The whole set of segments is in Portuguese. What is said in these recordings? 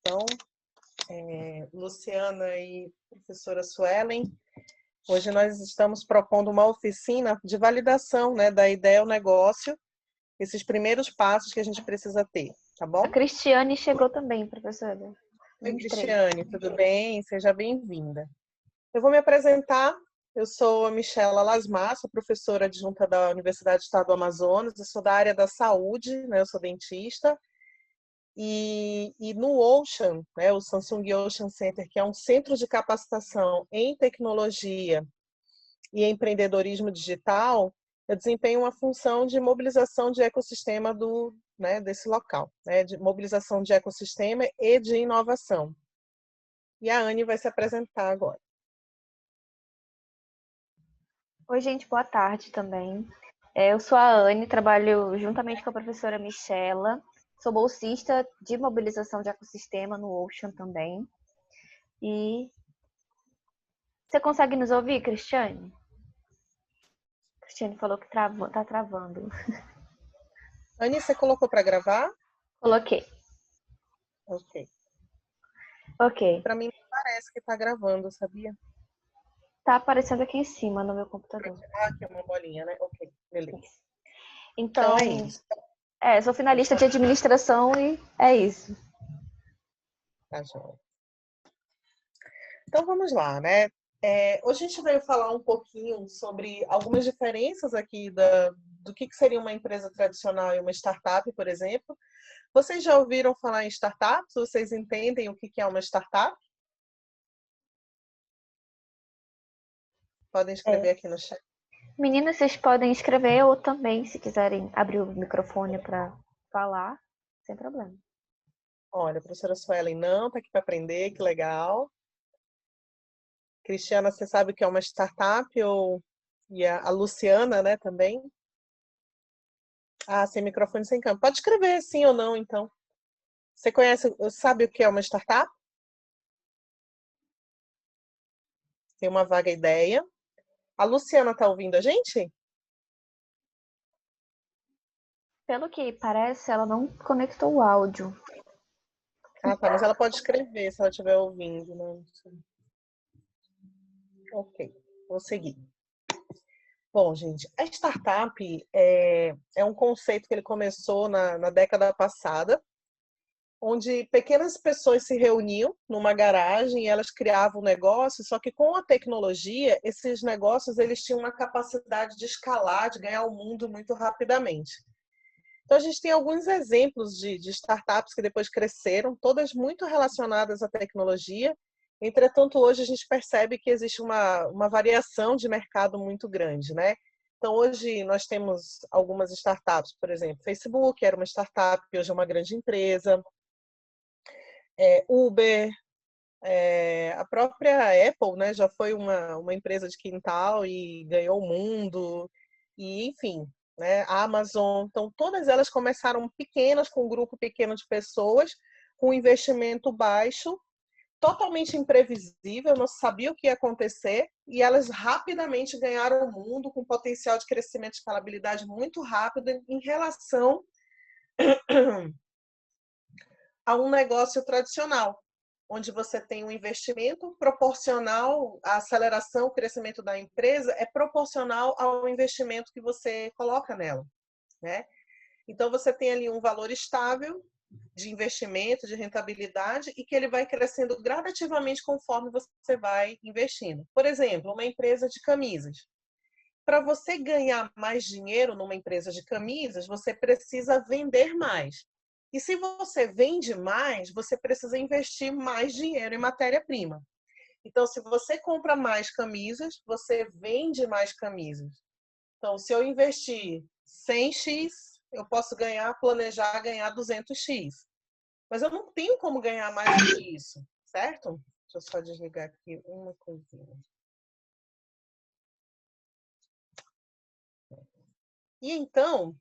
Então, Luciana e professora Suelen, hoje nós estamos propondo uma oficina de validação, né, da ideia ao negócio, esses primeiros passos que a gente precisa ter, tá A bom? Cristiane chegou também, professora. Oi, Cristiane, tudo bem? Seja bem-vinda. Eu vou me apresentar. Eu sou a Michela Lasmar, sou professora adjunta da Universidade do Estado do Amazonas, eu sou da área da saúde, né? Eu sou dentista. E no Ocean, né, o Samsung Ocean Center, que é um centro de capacitação em tecnologia e empreendedorismo digital, eu desempenho uma função de mobilização de ecossistema desse local, né, de mobilização de ecossistema e de inovação. E a Anne vai se apresentar agora. Oi, gente, boa tarde também. Eu sou a Anne, trabalho juntamente com a professora Michela, sou bolsista de mobilização de ecossistema no Ocean também. E você consegue nos ouvir, Cristiane? Cristiane falou que tá travando. Anne, você colocou para gravar? Coloquei. Ok. Ok. Para mim não parece que está gravando, sabia? Tá aparecendo aqui em cima no meu computador. Ah, aqui é uma bolinha, né? Ok, beleza. Então, Então é isso. sou finalista de administração e é isso. Tá joia. Então vamos lá, né? Hoje a gente veio falar um pouquinho sobre algumas diferenças aqui do que seria uma empresa tradicional e uma startup, por exemplo. Vocês já ouviram falar em startups? Vocês entendem o que é uma startup? Podem escrever aqui no chat. Meninas, vocês podem escrever ou também, se quiserem abrir o microfone para falar, sem problema. Olha, a professora Suelen não está aqui para aprender, que legal. Cristiana, você sabe o que é uma startup? E a Luciana, né, também? Ah, sem microfone, sem câmera. Pode escrever sim ou não, então. Você sabe o que é uma startup? Tem uma vaga ideia. A Luciana está ouvindo a gente? Pelo que parece, ela não conectou o áudio. Ah, tá, mas ela pode escrever se ela estiver ouvindo, né? Ok, vou seguir. Bom, gente, a startup é um conceito que ele começou na década passada, onde pequenas pessoas se reuniam numa garagem e elas criavam negócios, só que com a tecnologia, esses negócios eles tinham uma capacidade de escalar, de ganhar o mundo muito rapidamente. Então, a gente tem alguns exemplos de startups que depois cresceram, todas muito relacionadas à tecnologia. Entretanto, hoje a gente percebe que existe uma variação de mercado muito grande, né? Então, hoje nós temos algumas startups, por exemplo, Facebook era uma startup, hoje é uma grande empresa. Uber, a própria Apple, né, já foi uma empresa de quintal e ganhou o mundo, e enfim, né, a Amazon. Então, todas elas começaram pequenas, com um grupo pequeno de pessoas, com investimento baixo, totalmente imprevisível, não sabia o que ia acontecer, e elas rapidamente ganharam o mundo, com potencial de crescimento e escalabilidade muito rápido em relação a um negócio tradicional, onde você tem um investimento proporcional, a aceleração, o crescimento da empresa é proporcional ao investimento que você coloca nela, né? Então você tem ali um valor estável de investimento, de rentabilidade, e que ele vai crescendo gradativamente conforme você vai investindo. Por exemplo, uma empresa de camisas. Para você ganhar mais dinheiro numa empresa de camisas, você precisa vender mais. E se você vende mais, você precisa investir mais dinheiro em matéria-prima. Então, se você compra mais camisas, você vende mais camisas. Então, se eu investir 100x, eu posso planejar ganhar 200x. Mas eu não tenho como ganhar mais do que isso, certo? Deixa eu só desligar aqui uma coisinha. E então,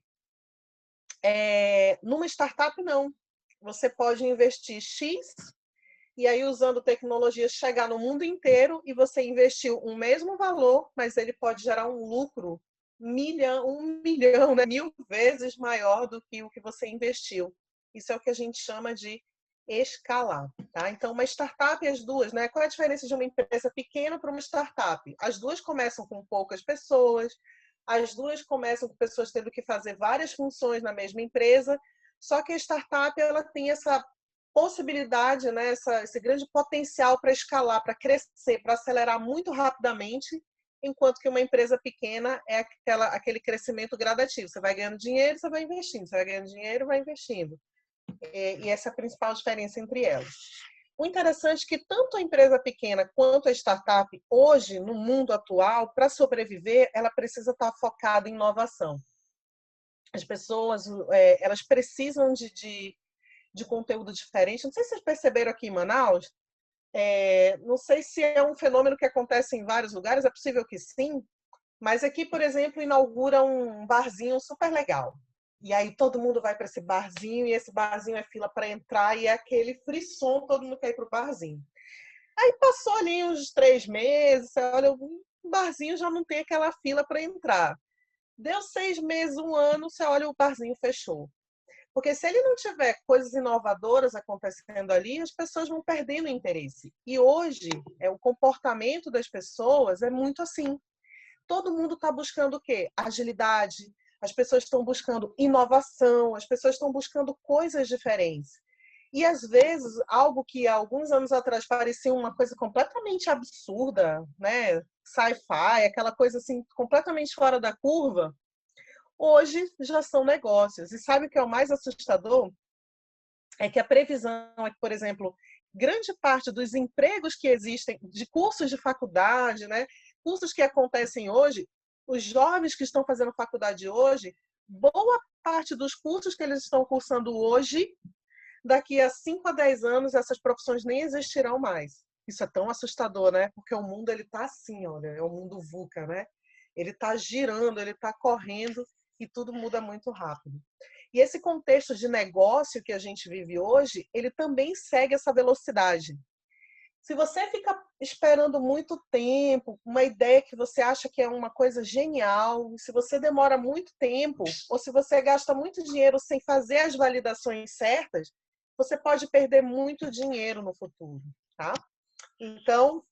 numa startup, não. Você pode investir X e aí, usando tecnologia, chegar no mundo inteiro e você investiu o mesmo valor, mas ele pode gerar um lucro 1 milhão, né? 1000 vezes maior do que o que você investiu. Isso é o que a gente chama de escalar, tá? Então, uma startup, as duas, né? Qual é a diferença de uma empresa pequena para uma startup? As duas começam com poucas pessoas, as duas começam com pessoas tendo que fazer várias funções na mesma empresa, só que a startup, ela tem essa possibilidade, né? Esse grande potencial para escalar, para crescer, para acelerar muito rapidamente, enquanto que uma empresa pequena é aquele crescimento gradativo. Você vai ganhando dinheiro, você vai investindo, você vai ganhando dinheiro, vai investindo. E essa é a principal diferença entre elas. O interessante é que tanto a empresa pequena quanto a startup, hoje, no mundo atual, para sobreviver, ela precisa estar focada em inovação. As pessoas, elas precisam de conteúdo diferente. Não sei se vocês perceberam aqui em Manaus, não sei se é um fenômeno que acontece em vários lugares, é possível que sim, mas aqui, por exemplo, inaugura um barzinho super legal. E aí todo mundo vai para esse barzinho, e esse barzinho é fila para entrar, e é aquele frisson, todo mundo quer ir para o barzinho. Aí passou ali uns 3 meses, você olha, o barzinho já não tem aquela fila para entrar. Deu 6 meses, um ano, você olha, o barzinho fechou. Porque se ele não tiver coisas inovadoras acontecendo ali, as pessoas vão perdendo o interesse. E hoje, o comportamento das pessoas é muito assim. Todo mundo está buscando o quê? Agilidade, as pessoas estão buscando inovação, as pessoas estão buscando coisas diferentes. E, às vezes, algo que há alguns anos atrás parecia uma coisa completamente absurda, né? Sci-fi, aquela coisa assim, completamente fora da curva, hoje já são negócios. E sabe o que é o mais assustador? É que a previsão é que, por exemplo, grande parte dos empregos que existem, de cursos de faculdade, né? Cursos que acontecem hoje, os jovens que estão fazendo faculdade hoje, boa parte dos cursos que eles estão cursando hoje, daqui a 5 a 10 anos, essas profissões nem existirão mais. Isso é tão assustador, né? Porque o mundo ele tá assim, olha, é o mundo VUCA, né? Ele está girando, ele está correndo e tudo muda muito rápido. E esse contexto de negócio que a gente vive hoje, ele também segue essa velocidade. Se você fica esperando muito tempo, uma ideia que você acha que é uma coisa genial, se você demora muito tempo, ou se você gasta muito dinheiro sem fazer as validações certas, você pode perder muito dinheiro no futuro, tá? Então,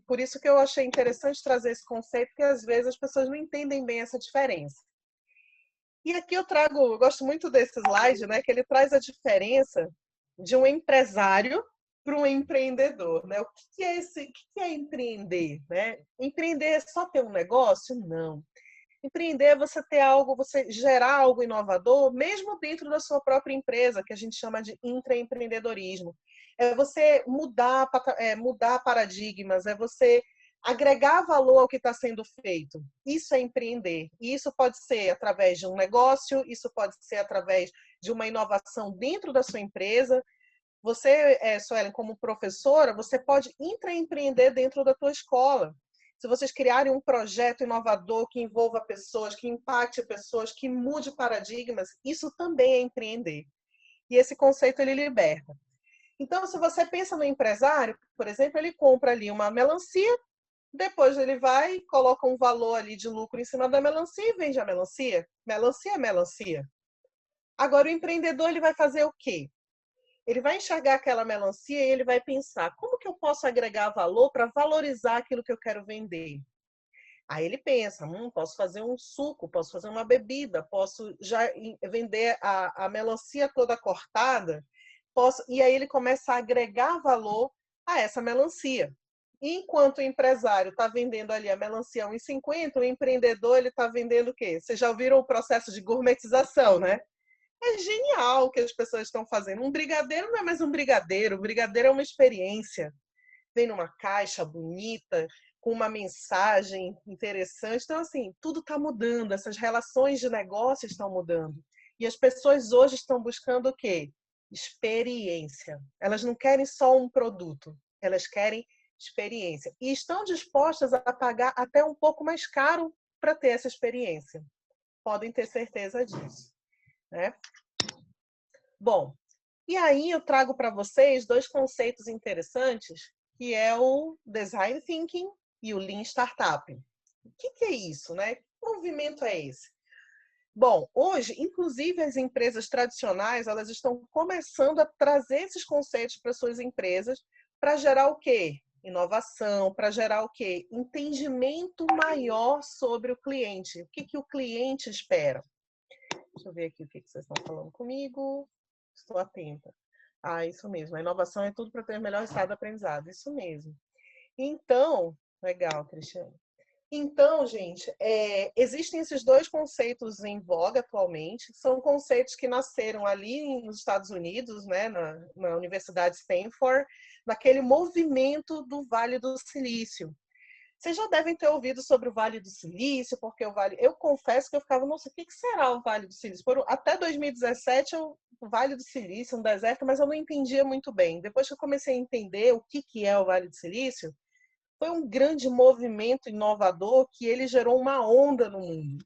por isso que eu achei interessante trazer esse conceito, porque às vezes as pessoas não entendem bem essa diferença. E aqui eu gosto muito desse slide, né, que ele traz a diferença de um empresário para um empreendedor, né? O que é o que é empreender, né? Empreender é só ter um negócio? Não. Empreender é você ter algo, você gerar algo inovador, mesmo dentro da sua própria empresa, que a gente chama de intraempreendedorismo. É você mudar paradigmas, é você agregar valor ao que está sendo feito. Isso é empreender. E isso pode ser através de um negócio, isso pode ser através de uma inovação dentro da sua empresa. Você, Suelen, como professora, você pode intraempreender dentro da tua escola. Se vocês criarem um projeto inovador que envolva pessoas, que impacte pessoas, que mude paradigmas, isso também é empreender. E esse conceito ele liberta. Então, se você pensa no empresário, por exemplo, ele compra ali uma melancia, depois ele vai, coloca um valor ali de lucro em cima da melancia e vende a melancia. Melancia é melancia. Agora, o empreendedor ele vai fazer o quê? Ele vai enxergar aquela melancia e ele vai pensar, como que eu posso agregar valor para valorizar aquilo que eu quero vender? Aí ele pensa, posso fazer um suco, posso fazer uma bebida, posso já vender a melancia toda cortada, e aí ele começa a agregar valor a essa melancia. Enquanto o empresário está vendendo ali a melancia a 1,50, o empreendedor ele está vendendo o quê? Vocês já ouviram o processo de gourmetização, né? É genial o que as pessoas estão fazendo. Um brigadeiro não é mais um brigadeiro é uma experiência. Vem numa caixa bonita, com uma mensagem interessante. Então, assim, tudo está mudando, essas relações de negócio estão mudando. E as pessoas hoje estão buscando o quê? Experiência. Elas não querem só um produto, elas querem experiência. E estão dispostas a pagar até um pouco mais caro para ter essa experiência. Podem ter certeza disso, né? Bom, e aí eu trago para vocês dois conceitos interessantes, que é o Design Thinking e o Lean Startup. O que é isso, né? Que movimento é esse? Bom, hoje, inclusive as empresas tradicionais, elas estão começando a trazer esses conceitos para suas empresas para gerar o quê? Inovação, para gerar o quê? Entendimento maior sobre o cliente. O que, que o cliente espera? Deixa eu ver aqui o que, que vocês estão falando comigo. Estou atenta. Ah, isso mesmo. A inovação é tudo para ter o melhor resultado do aprendizado. Isso mesmo. Então, legal, Cristiane. Então, gente, existem esses dois conceitos em voga atualmente. São conceitos que nasceram ali nos Estados Unidos, né, na Universidade de Stanford, naquele movimento do Vale do Silício. Vocês já devem ter ouvido sobre o Vale do Silício, porque o Vale... Eu confesso que eu ficava, nossa, o que será o Vale do Silício? Até 2017, o Vale do Silício, um deserto, mas eu não entendia muito bem. Depois que eu comecei a entender o que é o Vale do Silício, foi um grande movimento inovador que ele gerou uma onda no mundo.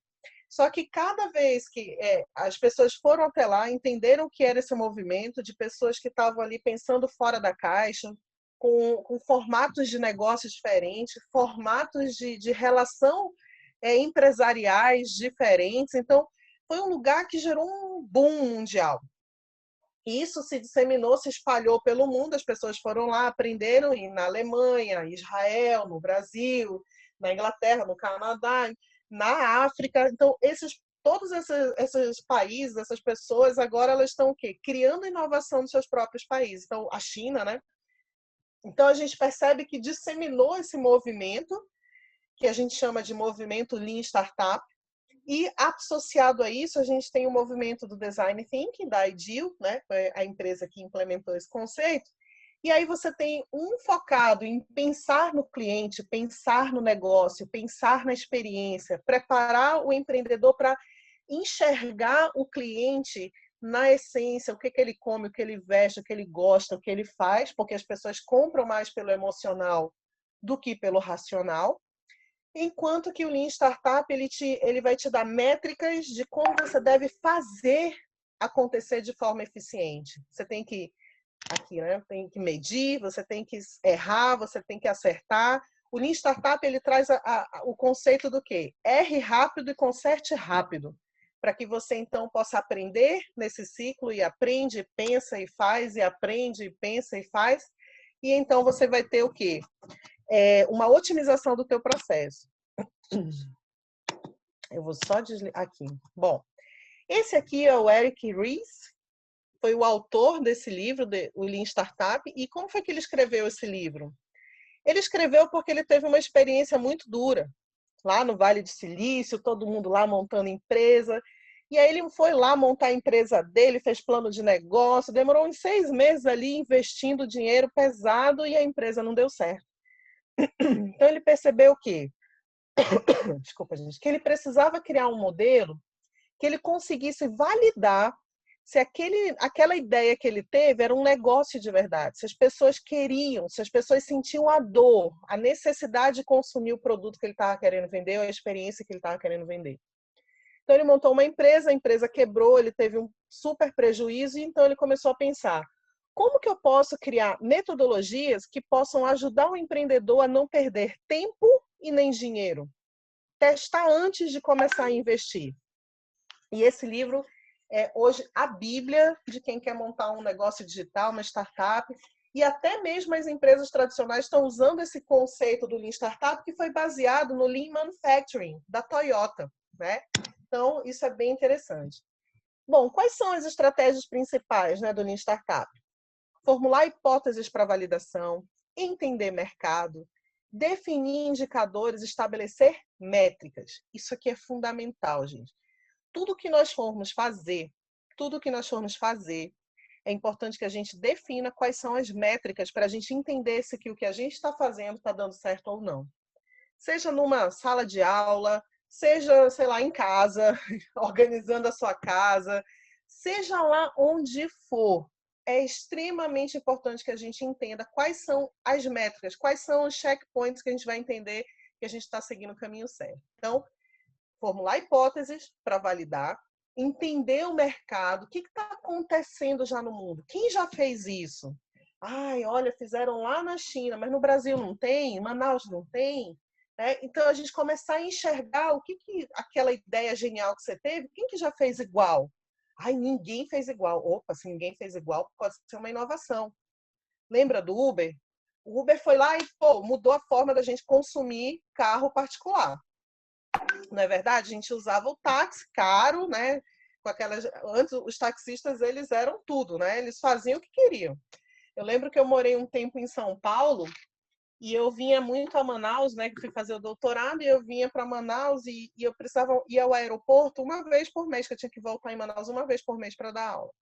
Só que cada vez que as pessoas foram até lá, entenderam o que era esse movimento, de pessoas que estavam ali pensando fora da caixa, com formatos de negócios diferentes, formatos de relação empresariais diferentes. Então, foi um lugar que gerou um boom mundial. E isso se disseminou, se espalhou pelo mundo, as pessoas foram lá, aprenderam e na Alemanha, Israel, no Brasil, na Inglaterra, no Canadá, na África. Então, todos esses países, essas pessoas, agora elas estão o quê? Criando inovação nos seus próprios países. Então, a China, né? Então, a gente percebe que disseminou esse movimento, que a gente chama de movimento Lean Startup, e associado a isso, a gente tem o movimento do Design Thinking, da Ideal, né? Foi a empresa que implementou esse conceito. E aí você tem um focado em pensar no cliente, pensar no negócio, pensar na experiência, preparar o empreendedor para enxergar o cliente na essência, o que ele come, o que ele veste, o que ele gosta, o que ele faz, porque as pessoas compram mais pelo emocional do que pelo racional. Enquanto que o Lean Startup ele vai te dar métricas de como você deve fazer acontecer de forma eficiente. Você tem que tem que medir, você tem que errar, você tem que acertar. O Lean Startup ele traz o conceito do quê? Erre rápido e conserte rápido, para que você então possa aprender nesse ciclo e aprende, pensa e faz, e aprende, pensa e faz. E então você vai ter o quê? Uma otimização do teu processo. Eu vou só desligar aqui. Bom, esse aqui é o Eric Ries, foi o autor desse livro, o Lean Startup. E como foi que ele escreveu esse livro? Ele escreveu porque ele teve uma experiência muito dura, lá no Vale do Silício, todo mundo lá montando empresa. E aí ele foi lá montar a empresa dele, fez plano de negócio, demorou uns 6 meses ali investindo dinheiro pesado e a empresa não deu certo. Então ele percebeu que desculpa, gente, que ele precisava criar um modelo que ele conseguisse validar se aquela ideia que ele teve era um negócio de verdade, se as pessoas queriam, se as pessoas sentiam a dor, a necessidade de consumir o produto que ele estava querendo vender ou a experiência que ele estava querendo vender. Então ele montou uma empresa, a empresa quebrou, ele teve um super prejuízo, e então ele começou a pensar: como que eu posso criar metodologias que possam ajudar o empreendedor a não perder tempo e nem dinheiro? Testar antes de começar a investir. E esse livro é hoje a bíblia de quem quer montar um negócio digital, uma startup. E até mesmo as empresas tradicionais estão usando esse conceito do Lean Startup, que foi baseado no Lean Manufacturing, da Toyota, né? Então, isso é bem interessante. Bom, quais são as estratégias principais, né, do Lean Startup? Formular hipóteses para validação, entender mercado, definir indicadores, estabelecer métricas. Isso aqui é fundamental, gente. Tudo que nós formos fazer, é importante que a gente defina quais são as métricas para a gente entender se o que a gente está fazendo está dando certo ou não. Seja numa sala de aula, seja, sei lá, em casa, organizando a sua casa, seja lá onde for. É extremamente importante que a gente entenda quais são as métricas, quais são os checkpoints que a gente vai entender que a gente está seguindo o caminho certo. Então, formular hipóteses para validar, entender o mercado, o que está acontecendo já no mundo, quem já fez isso? Ai, olha, fizeram lá na China, mas no Brasil não tem, em Manaus não tem. né? Então, a gente começar a enxergar o que aquela ideia genial que você teve, quem que já fez igual? Ai, ninguém fez igual. Opa, se ninguém fez igual, pode ser uma inovação. Lembra do Uber? O Uber foi lá e, pô, mudou a forma da gente consumir carro particular. Não é verdade? A gente usava o táxi caro, né? Com aquelas... Antes, os taxistas, eles eram tudo, né? Eles faziam o que queriam. Eu lembro que eu morei um tempo em São Paulo e eu vinha muito a Manaus, né? Que fui fazer o doutorado e eu vinha para Manaus e eu precisava ir ao aeroporto uma vez por mês, que eu tinha que voltar em Manaus uma vez por mês para dar aula.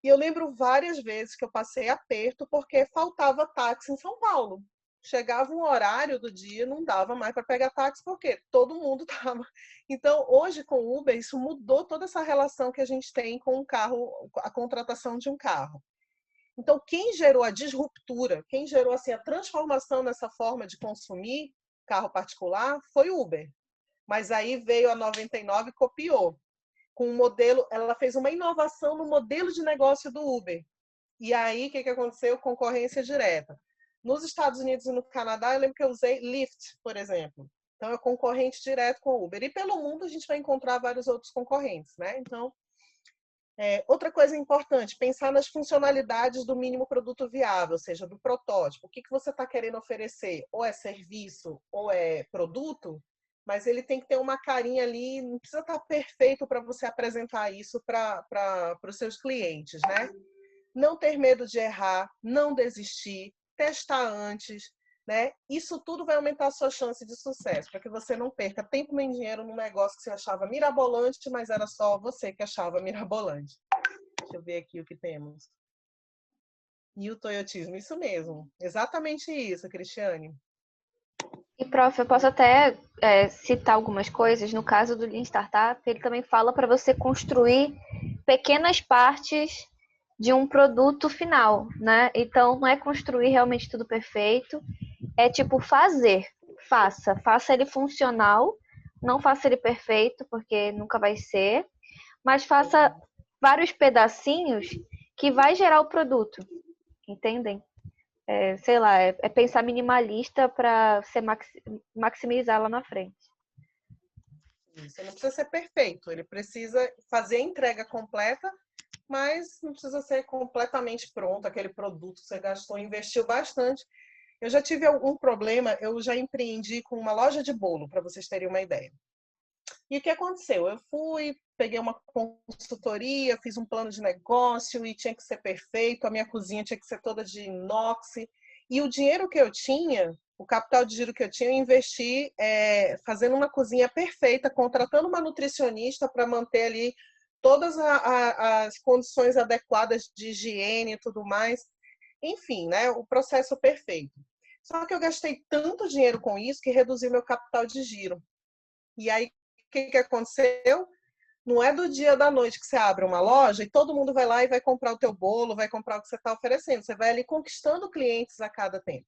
E eu lembro várias vezes que eu passei aperto porque faltava táxi em São Paulo. Chegava um horário do dia, não dava mais para pegar táxi porque todo mundo estava. Então, hoje com o Uber, isso mudou toda essa relação que a gente tem com o carro, a contratação de um carro. Então, quem gerou a disruptura, quem gerou assim a transformação nessa forma de consumir carro particular foi o Uber. Mas aí veio a 99 e copiou. Com um modelo, ela fez uma inovação no modelo de negócio do Uber. E aí, o que aconteceu? Concorrência direta. Nos Estados Unidos e no Canadá, eu lembro que eu usei Lyft, por exemplo. Então, é concorrente direto com o Uber. E pelo mundo, a gente vai encontrar vários outros concorrentes, né? Então, outra coisa importante, pensar nas funcionalidades do mínimo produto viável, ou seja, do protótipo. O que você está querendo oferecer? Ou é serviço ou é produto, mas ele tem que ter uma carinha ali, não precisa estar perfeito para você apresentar isso para os seus clientes, né? Não ter medo de errar, não desistir, testar antes, né? Isso tudo vai aumentar a sua chance de sucesso, para que você não perca tempo nem dinheiro num negócio que você achava mirabolante, mas era só você que achava mirabolante. Deixa eu ver aqui o que temos. E o toyotismo, isso mesmo. Exatamente isso, Cristiane. E, prof, eu posso até citar algumas coisas. No caso do Lean Startup, ele também fala para você construir pequenas partes de um produto final, né? Então, não é construir realmente tudo perfeito, é tipo fazer. Faça ele funcional, não faça ele perfeito, porque nunca vai ser, mas faça vários pedacinhos que vai gerar o produto, entendem? Sei lá, é pensar minimalista para você maximizar lá na frente. Isso, não precisa ser perfeito, ele precisa fazer a entrega completa, mas não precisa ser completamente pronto, aquele produto que você gastou, investiu bastante. Eu já tive algum problema, eu já empreendi com uma loja de bolo, para vocês terem uma ideia. E o que aconteceu? Eu fui, peguei uma consultoria, fiz um plano de negócio e tinha que ser perfeito, a minha cozinha tinha que ser toda de inox. E o dinheiro que eu tinha, o capital de giro que eu tinha, eu investi fazendo uma cozinha perfeita, contratando uma nutricionista para manter ali todas as condições adequadas de higiene e tudo mais. Enfim, né, o processo perfeito. Só que eu gastei tanto dinheiro com isso que reduzi meu capital de giro. E aí, o que aconteceu? Não é do dia da noite que você abre uma loja e todo mundo vai lá e vai comprar o teu bolo, vai comprar o que você está oferecendo. Você vai ali conquistando clientes a cada tempo.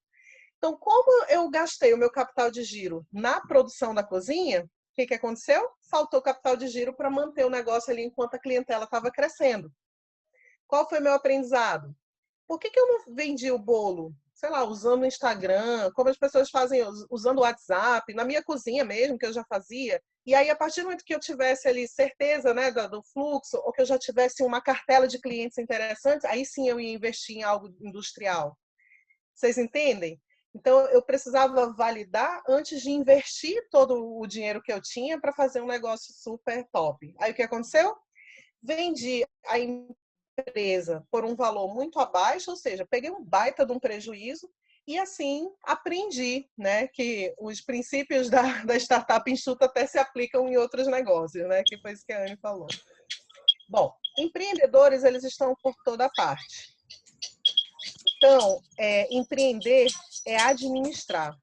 Então, como eu gastei o meu capital de giro na produção da cozinha, o que aconteceu? Faltou capital de giro para manter o negócio ali enquanto a clientela estava crescendo. Qual foi meu aprendizado? Por que eu não vendi o bolo, sei lá, usando o Instagram, como as pessoas fazem, usando o WhatsApp, na minha cozinha mesmo, que eu já fazia? E aí, a partir do momento que eu tivesse ali certeza, né, do fluxo, ou que eu já tivesse uma cartela de clientes interessantes, aí sim eu ia investir em algo industrial. Vocês entendem? Então, eu precisava validar antes de investir todo o dinheiro que eu tinha para fazer um negócio super top. Aí, o que aconteceu? Vendi a empresa por um valor muito abaixo, ou seja, peguei um baita de um prejuízo e assim aprendi, né, que os princípios da startup enxuta até se aplicam em outros negócios, né, que foi isso que a Anne falou. Bom, empreendedores, eles estão por toda parte. Então, empreender é administrar.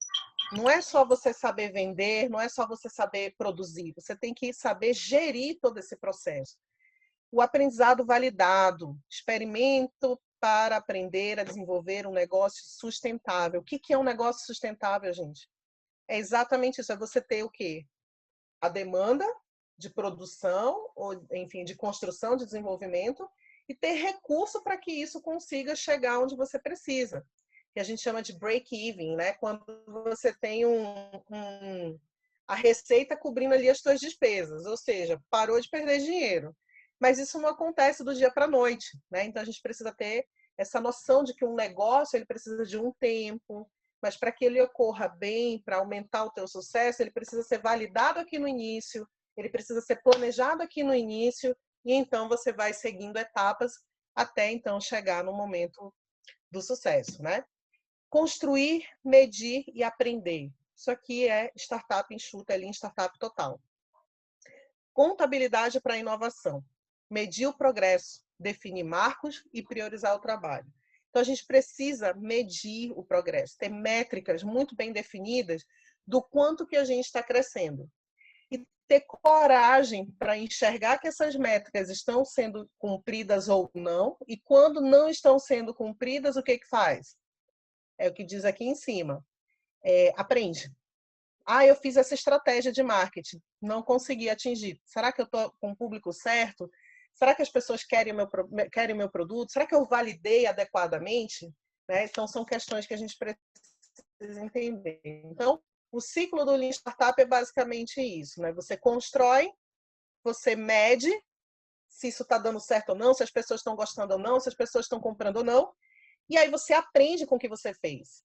Não é só você saber vender, não é só você saber produzir, você tem que saber gerir todo esse processo. O aprendizado validado, experimento para aprender a desenvolver um negócio sustentável. O que é um negócio sustentável, gente? É exatamente isso, é você ter o quê? A demanda de produção, ou enfim, de construção, de desenvolvimento, e ter recurso para que isso consiga chegar onde você precisa. que a gente chama de break-even, né? Quando você tem a receita cobrindo ali as suas despesas, ou seja, parou de perder dinheiro. Mas isso não acontece do dia para a noite, né? Então a gente precisa ter essa noção de que um negócio ele precisa de um tempo, mas para que ele ocorra bem, para aumentar o teu sucesso, ele precisa ser validado aqui no início, ele precisa ser planejado aqui no início, e então você vai seguindo etapas até então chegar no momento do sucesso, né? Construir, medir e aprender. Isso aqui é startup enxuta, é Lean Startup total. Contabilidade para inovação. Medir o progresso, definir marcos e priorizar o trabalho. Então, a gente precisa medir o progresso, ter métricas muito bem definidas do quanto que a gente está crescendo. E ter coragem para enxergar que essas métricas estão sendo cumpridas ou não, e quando não estão sendo cumpridas, o que faz? É o que diz aqui em cima. Aprende. Eu fiz essa estratégia de marketing, não consegui atingir. Será que eu estou com o público certo? Será que as pessoas querem o meu produto? Será que eu validei adequadamente? Né? Então, são questões que a gente precisa entender. Então, o ciclo do Lean Startup é basicamente isso. Né? Você constrói, você mede se isso está dando certo ou não, se as pessoas estão gostando ou não, se as pessoas estão comprando ou não, e aí você aprende com o que você fez.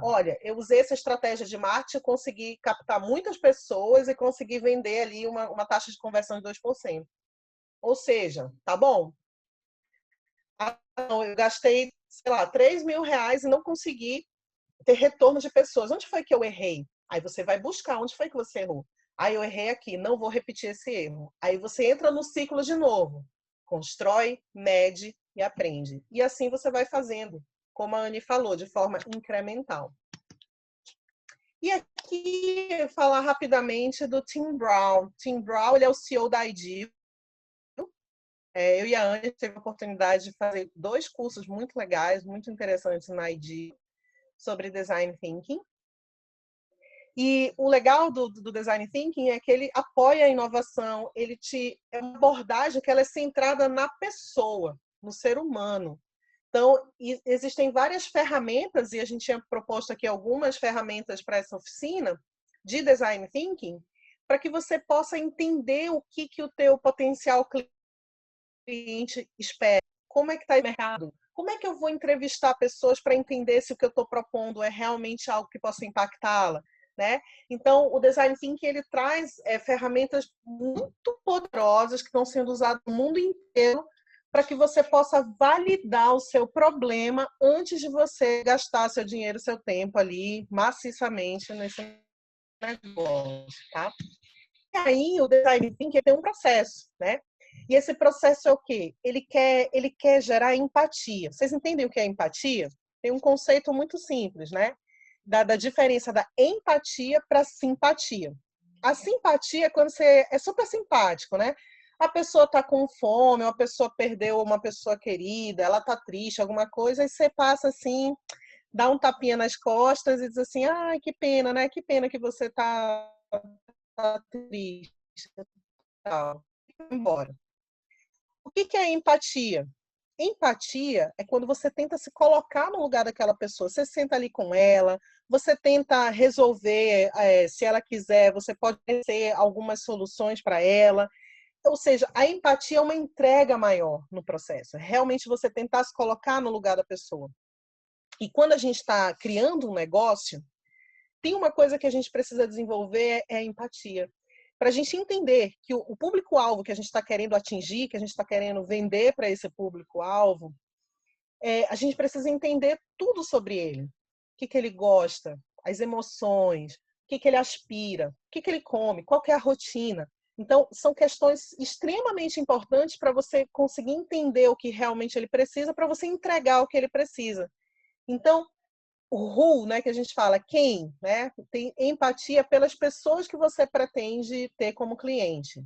Olha, eu usei essa estratégia de marketing, consegui captar muitas pessoas e consegui vender ali uma taxa de conversão de 2%. Ou seja, tá bom? Não, eu gastei, sei lá, R$3.000 e não consegui ter retorno de pessoas. Onde foi que eu errei? Aí você vai buscar onde foi que você errou. Eu errei aqui, não vou repetir esse erro. Aí você entra no ciclo de novo. Constrói, mede e aprende. E assim você vai fazendo, como a Anne falou, de forma incremental. E aqui, falar rapidamente do Tim Brown. Tim Brown, ele é o CEO da IDEO. Eu e a Anne teve a oportunidade de fazer 2 cursos muito legais, muito interessantes na IDEO, sobre Design Thinking. E o legal do Design Thinking é que ele apoia a inovação, é uma abordagem que ela é centrada na pessoa, no ser humano. Então, existem várias ferramentas, e a gente tinha proposto aqui algumas ferramentas para essa oficina de Design Thinking, para que você possa entender o que o teu potencial cliente espera, como é que está o mercado, como é que eu vou entrevistar pessoas para entender se o que eu estou propondo é realmente algo que possa impactá-la, né? Então, o Design Thinking ele traz ferramentas muito poderosas que estão sendo usadas no mundo inteiro para que você possa validar o seu problema antes de você gastar seu dinheiro, seu tempo ali maciçamente nesse negócio, tá? E aí, o Design Thinking tem um processo, né? E esse processo é o quê? Ele quer gerar empatia. Vocês entendem o que é empatia? Tem um conceito muito simples, né? Da diferença da empatia para simpatia. A simpatia é quando você é super simpático, né? A pessoa está com fome, uma pessoa perdeu uma pessoa querida, ela está triste, alguma coisa, e você passa assim, dá um tapinha nas costas e diz assim, que pena, né? Que pena que você está triste. Tal. Embora. O que é empatia? Empatia é quando você tenta se colocar no lugar daquela pessoa. Você senta ali com ela, você tenta resolver, se ela quiser, você pode ter algumas soluções para ela. Ou seja, a empatia é uma entrega maior no processo. Realmente você tentar se colocar no lugar da pessoa. E quando a gente está criando um negócio, tem uma coisa que a gente precisa desenvolver, é a empatia. Para a gente entender que o público-alvo que a gente está querendo atingir, que a gente está querendo vender para esse público-alvo, a gente precisa entender tudo sobre ele. O que ele gosta, as emoções, o que ele aspira, o que ele come, qual que é a rotina. Então, são questões extremamente importantes para você conseguir entender o que realmente ele precisa, para você entregar o que ele precisa. Então, o who, né, que a gente fala, quem, né, tem empatia pelas pessoas que você pretende ter como cliente.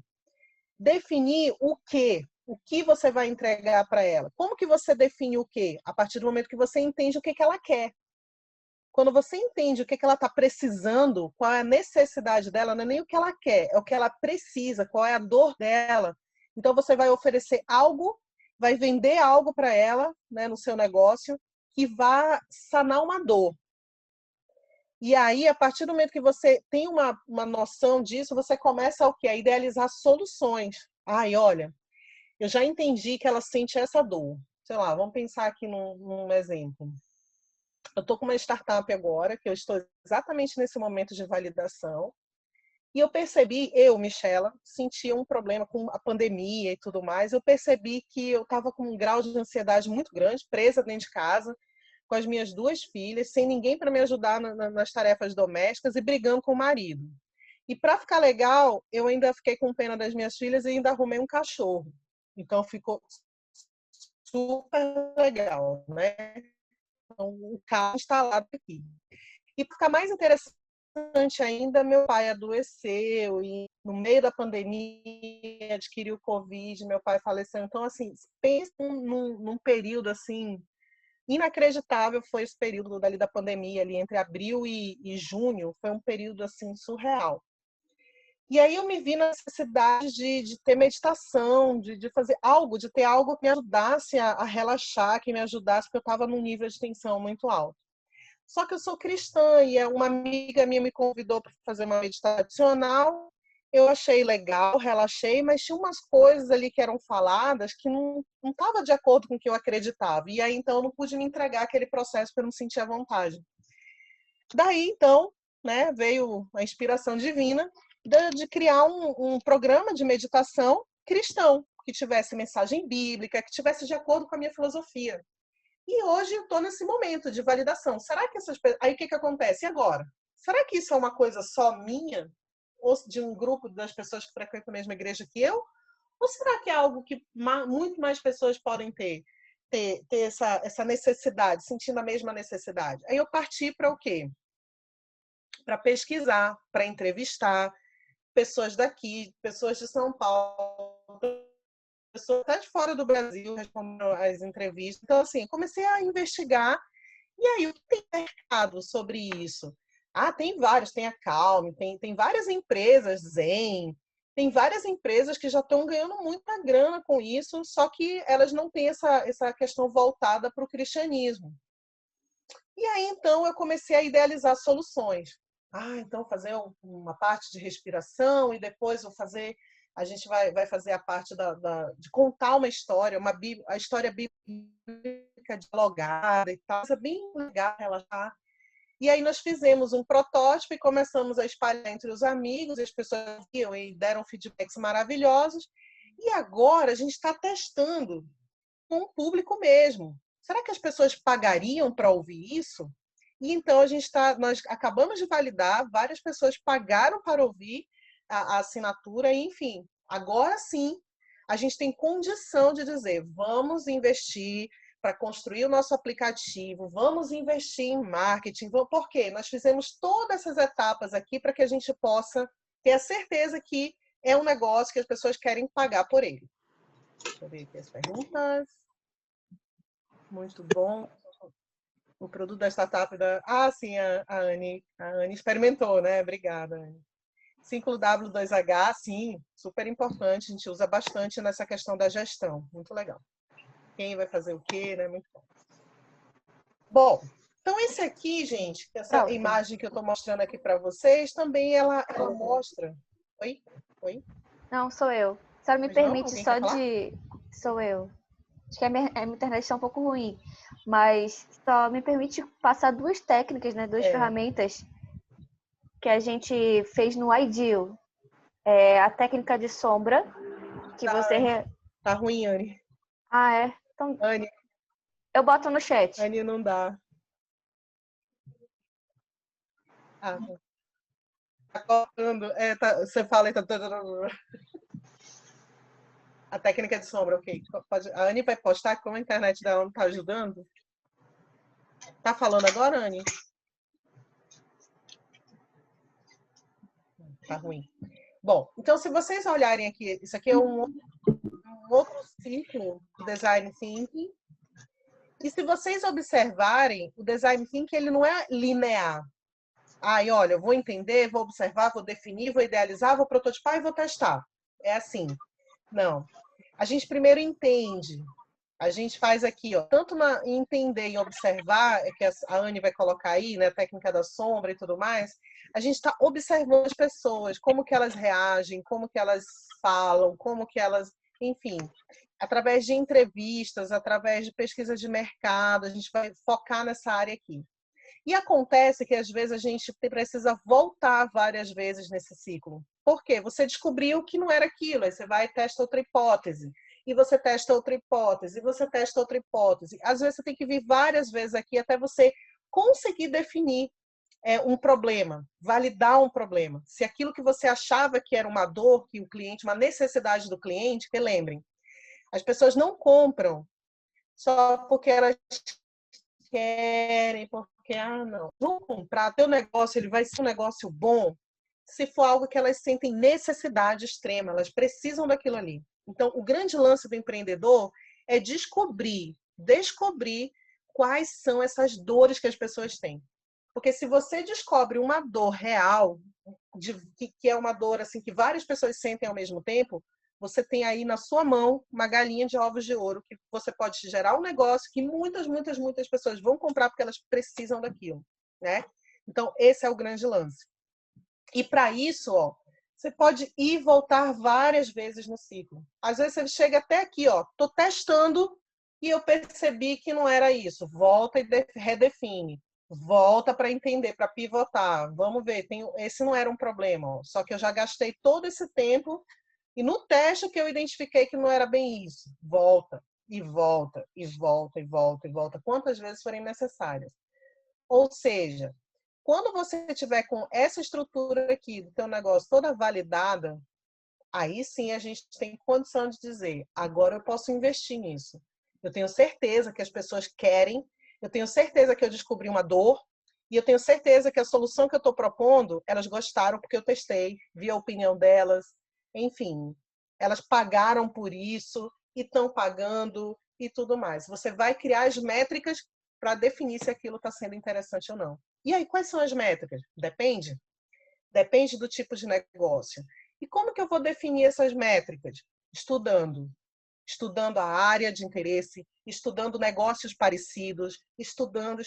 Definir o que você vai entregar para ela. Como que você define o quê? A partir do momento que você entende o que ela quer. Quando você entende o que ela está precisando, qual é a necessidade dela, não é nem o que ela quer, é o que ela precisa, qual é a dor dela. Então, você vai oferecer algo, vai vender algo para ela, né, no seu negócio, que vá sanar uma dor. E aí, a partir do momento que você tem uma noção disso, você começa o quê? A idealizar soluções. Ai, olha, eu já entendi que ela sente essa dor. Sei lá, vamos pensar aqui num exemplo. Eu estou com uma startup agora, que eu estou exatamente nesse momento de validação, e eu percebi, Michela, sentia um problema com a pandemia e tudo mais, eu percebi que eu estava com um grau de ansiedade muito grande, presa dentro de casa, com as minhas 2 filhas, sem ninguém para me ajudar nas tarefas domésticas e brigando com o marido. E para ficar legal, eu ainda fiquei com pena das minhas filhas e ainda arrumei um cachorro. Então ficou super legal, né? Então, o carro instalado aqui. E para ficar mais interessante ainda, meu pai adoeceu e no meio da pandemia adquiriu Covid, meu pai faleceu. Então, assim, pensa num período assim inacreditável. Foi esse período dali da pandemia, ali entre abril e junho, foi um período assim surreal. E aí eu me vi na necessidade de ter meditação, de fazer algo, de ter algo que me ajudasse a relaxar, que me ajudasse, porque eu estava num nível de tensão muito alto. Só que eu sou cristã e uma amiga minha me convidou para fazer uma meditação tradicional. Eu achei legal, relaxei, mas tinha umas coisas ali que eram faladas que não estava de acordo com o que eu acreditava. E aí, então, eu não pude me entregar àquele processo porque eu não sentia vontade. Daí, então, né, veio a inspiração divina de criar um programa de meditação cristão, que tivesse mensagem bíblica, que tivesse de acordo com a minha filosofia. E hoje eu estou nesse momento de validação. Será que essas pessoas... Aí o que acontece? E agora? Será que isso é uma coisa só minha? Ou de um grupo das pessoas que frequentam a mesma igreja que eu? Ou será que é algo que muito mais pessoas podem ter essa necessidade, sentindo a mesma necessidade? Aí eu parti para o quê? Para pesquisar, para entrevistar pessoas daqui, pessoas de São Paulo, pessoas até de fora do Brasil respondendo as entrevistas. Então, assim, comecei a investigar. E aí, o que tem mercado sobre isso? Ah, tem vários, tem a Calm, tem várias empresas, Zen, tem várias empresas que já estão ganhando muita grana com isso, só que elas não têm essa questão voltada para o cristianismo. E aí, então, eu comecei a idealizar soluções. Ah, então fazer uma parte de respiração e depois a gente vai fazer a parte de contar uma história, a história bíblica dialogada e tal. Isso é bem legal, relaxar. E aí nós fizemos um protótipo e começamos a espalhar entre os amigos, as pessoas viam e deram feedbacks maravilhosos. E agora a gente está testando com o público mesmo. Será que as pessoas pagariam para ouvir isso? E então nós acabamos de validar, várias pessoas pagaram para ouvir a assinatura, e, enfim, agora sim a gente tem condição de dizer, vamos investir para construir o nosso aplicativo, vamos investir em marketing, por quê? Nós fizemos todas essas etapas aqui para que a gente possa ter a certeza que é um negócio que as pessoas querem pagar por ele. Deixa eu ver aqui as perguntas. Muito bom. O produto da startup da... Ah, sim, a Anne experimentou, né? Obrigada, Anne. 5W2H, sim, super importante. A gente usa bastante nessa questão da gestão. Muito legal. Quem vai fazer o quê, né? Muito bom. Bom, então esse aqui, gente, essa imagem que eu estou mostrando aqui para vocês, também ela mostra... Oi? Oi? Não, sou eu. Só me permite só de... Sou eu. Acho que a minha internet está um pouco ruim, mas só me permite passar 2 técnicas, né? 2 ferramentas que a gente fez no Ideal. A técnica de sombra, que você... Tá ruim, Anne. Ah, é? Então, Anne. Eu boto no chat. Anne, não dá. Ah, tá cortando. Você fala e tá... A técnica de sombra, ok. A Anne vai postar como a internet dela não está ajudando? Tá falando agora, Anne? Tá ruim. Bom, então se vocês olharem aqui, isso aqui é um outro ciclo do Design Thinking. E se vocês observarem, o Design Thinking ele não é linear. Ai, olha, eu vou entender, vou observar, vou definir, vou idealizar, vou prototipar e vou testar. É assim. Não. A gente primeiro entende A gente faz aqui, ó, tanto em entender e observar, que a Anne vai colocar aí, né, a técnica da sombra e tudo mais, a gente está observando as pessoas, como que elas reagem, como que elas falam, como que elas, enfim, através de entrevistas, através de pesquisas de mercado, a gente vai focar nessa área aqui. E acontece que às vezes a gente precisa voltar várias vezes nesse ciclo. Por quê? Você descobriu que não era aquilo, aí você vai e testa outra hipótese. E você testa outra hipótese, e você testa outra hipótese. Às vezes você tem que vir várias vezes aqui até você conseguir definir um problema, validar um problema. Se aquilo que você achava que era uma dor, que o cliente, uma necessidade do cliente, que lembrem, as pessoas não compram só porque elas querem, porque, não, vão comprar, teu negócio ele vai ser um negócio bom se for algo que elas sentem necessidade extrema, elas precisam daquilo ali. Então, o grande lance do empreendedor é descobrir quais são essas dores que as pessoas têm. Porque se você descobre uma dor real, que é uma dor assim que várias pessoas sentem ao mesmo tempo, você tem aí na sua mão uma galinha de ovos de ouro que você pode gerar um negócio que muitas pessoas vão comprar porque elas precisam daquilo, né? Então, esse é o grande lance. E para isso, ó, você pode ir e voltar várias vezes no ciclo. Às vezes você chega até aqui, ó, tô testando e eu percebi que não era isso. Volta e redefine. Volta para entender, para pivotar. Vamos ver, esse não era um problema, ó. Só que eu já gastei todo esse tempo e no teste que eu identifiquei que não era bem isso. Volta, e volta, e volta, e volta, e volta, quantas vezes forem necessárias. Ou seja, quando você tiver com essa estrutura aqui do teu negócio toda validada, aí sim a gente tem condição de dizer, agora eu posso investir nisso. Eu tenho certeza que as pessoas querem, eu tenho certeza que eu descobri uma dor, e eu tenho certeza que a solução que eu estou propondo, elas gostaram porque eu testei, vi a opinião delas, enfim, elas pagaram por isso e estão pagando e tudo mais. Você vai criar as métricas para definir se aquilo está sendo interessante ou não. E aí, quais são as métricas? Depende. Depende do tipo de negócio. E como que eu vou definir essas métricas? Estudando. Estudando a área de interesse, estudando negócios parecidos, estudando.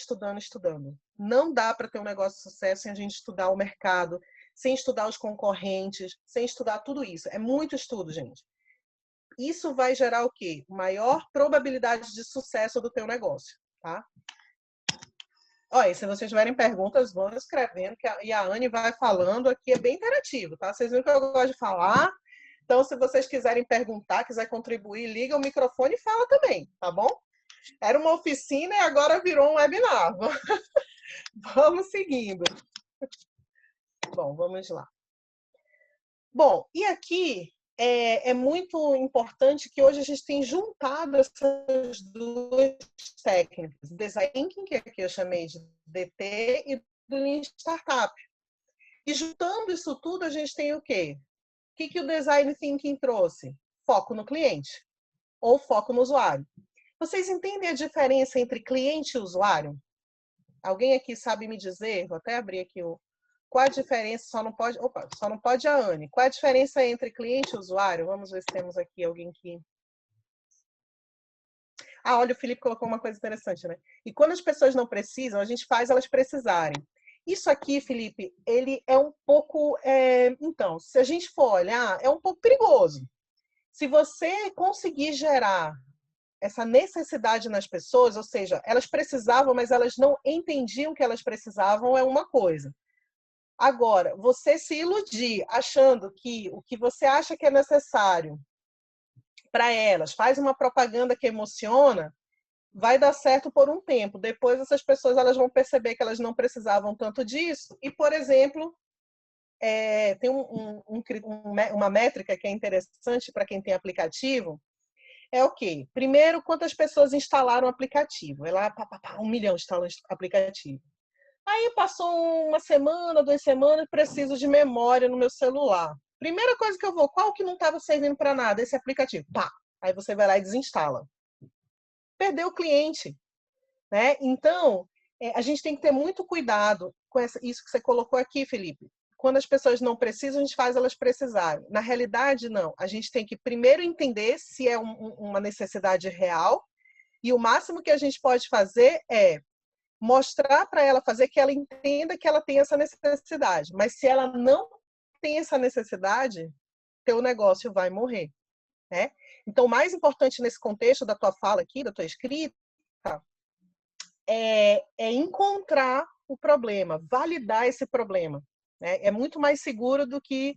Não dá para ter um negócio de sucesso sem a gente estudar o mercado, sem estudar os concorrentes, sem estudar tudo isso. É muito estudo, gente. Isso vai gerar o quê? Maior probabilidade de sucesso do teu negócio, tá? Olha, se vocês tiverem perguntas, vão escrevendo, e a Anne vai falando aqui, é bem interativo, tá? Vocês viram que eu gosto de falar, então se vocês quiserem perguntar, quiser contribuir, liga o microfone e fala também, tá bom? Era uma oficina e agora virou um webinar. Vamos seguindo. Bom, vamos lá. Bom, e aqui é muito importante que hoje a gente tem juntado essas duas técnicas, Design Thinking, que aqui eu chamei de DT, e do Lean Startup. E juntando isso tudo, a gente tem o quê? O que o Design Thinking trouxe? Foco no cliente ou foco no usuário. Vocês entendem a diferença entre cliente e usuário? Alguém aqui sabe me dizer? Vou até abrir aqui qual a diferença, só não pode a Anne. Qual a diferença entre cliente e usuário? Vamos ver se temos aqui alguém que... Olha, o Felipe colocou uma coisa interessante, né? E quando as pessoas não precisam, a gente faz elas precisarem. Isso aqui, Felipe, ele é um pouco... Então, se a gente for olhar, é um pouco perigoso. Se você conseguir gerar essa necessidade nas pessoas, ou seja, elas precisavam, mas elas não entendiam que elas precisavam, é uma coisa. Agora, você se iludir achando que o que você acha que é necessário para elas faz uma propaganda que emociona, vai dar certo por um tempo. Depois essas pessoas elas vão perceber que elas não precisavam tanto disso. E, por exemplo, tem uma métrica que é interessante para quem tem aplicativo, é o quê? Primeiro, quantas pessoas instalaram o aplicativo? É lá, 1 milhão instalando aplicativo. Aí passou uma semana, 2 semanas, preciso de memória no meu celular. Primeira coisa que eu vou, qual que não estava servindo para nada? Esse aplicativo. Pá! Aí você vai lá e desinstala. Perdeu o cliente, né? Então, a gente tem que ter muito cuidado com isso que você colocou aqui, Felipe. Quando as pessoas não precisam, a gente faz elas precisarem. Na realidade, não. A gente tem que primeiro entender se é uma necessidade real E o máximo que a gente pode fazer é mostrar para ela, fazer que ela entenda que ela tem essa necessidade. Mas se ela não tem essa necessidade, teu negócio vai morrer, né? Então, o mais importante nesse contexto da tua fala aqui, da tua escrita, é encontrar o problema, validar esse problema, né? É muito mais seguro do que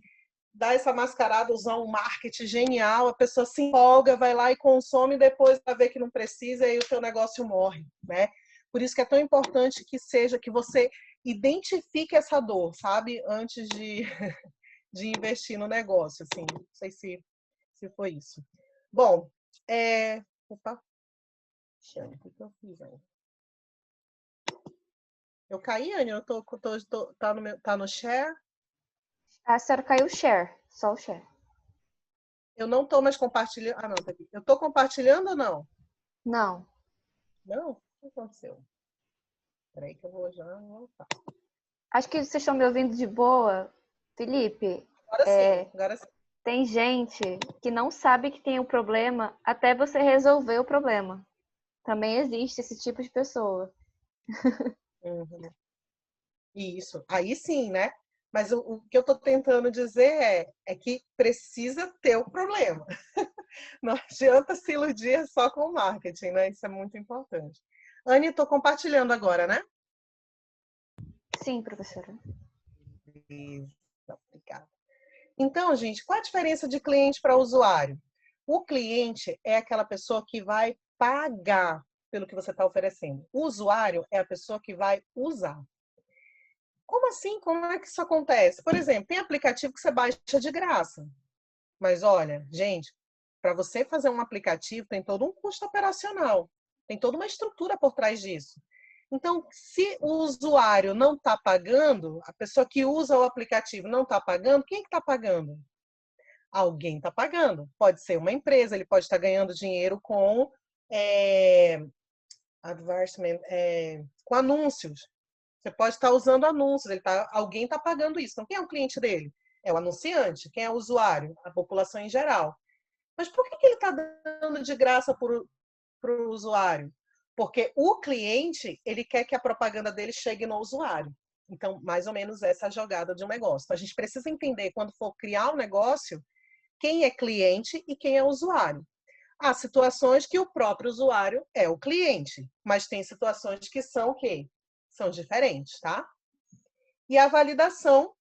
dar essa mascarada, usar um marketing genial, a pessoa se empolga, vai lá e consome, depois vai ver que não precisa e o teu negócio morre, né? Por isso que é tão importante que seja, que você identifique essa dor, sabe? Antes de investir no negócio, assim. Não sei se foi isso. Bom, opa, o que eu fiz aí? Eu caí, Anny? Eu tá no share? A senhora caiu o share, só o share. Eu não tô mais compartilhando. Ah, não, tá aqui. Eu tô compartilhando ou não? Não. Não? O que aconteceu? Peraí que eu vou já voltar. Acho que vocês estão me ouvindo de boa. Felipe, Agora sim. tem gente que não sabe que tem um problema até você resolver o problema. Também existe esse tipo de pessoa. Uhum. Isso. Aí sim, né? Mas o que eu estou tentando dizer é que precisa ter o problema. Não adianta se iludir só com o marketing, né? Isso é muito importante. Anny, estou compartilhando agora, né? Sim, professora. Isso, obrigada. Então, gente, qual a diferença de cliente para usuário? O cliente é aquela pessoa que vai pagar pelo que você está oferecendo. O usuário é a pessoa que vai usar. Como assim? Como é que isso acontece? Por exemplo, tem aplicativo que você baixa de graça. Mas olha, gente, para você fazer um aplicativo tem todo um custo operacional, tem toda uma estrutura por trás disso. Então, se o usuário não está pagando, a pessoa que usa o aplicativo não está pagando, quem é que está pagando? Alguém está pagando. Pode ser uma empresa, ele pode estar ganhando dinheiro com advertisement, com anúncios. Você pode estar usando anúncios, alguém está pagando isso. Então, quem é o cliente dele? É o anunciante. Quem é o usuário? A população em geral. Mas por que ele está dando de graça para o usuário? Porque o cliente, ele quer que a propaganda dele chegue no usuário. Então, mais ou menos essa é a jogada de um negócio. Então, a gente precisa entender, quando for criar um negócio, quem é cliente e quem é usuário. Há situações que o próprio usuário é o cliente, mas tem situações que são o quê? São diferentes, tá? E a validação,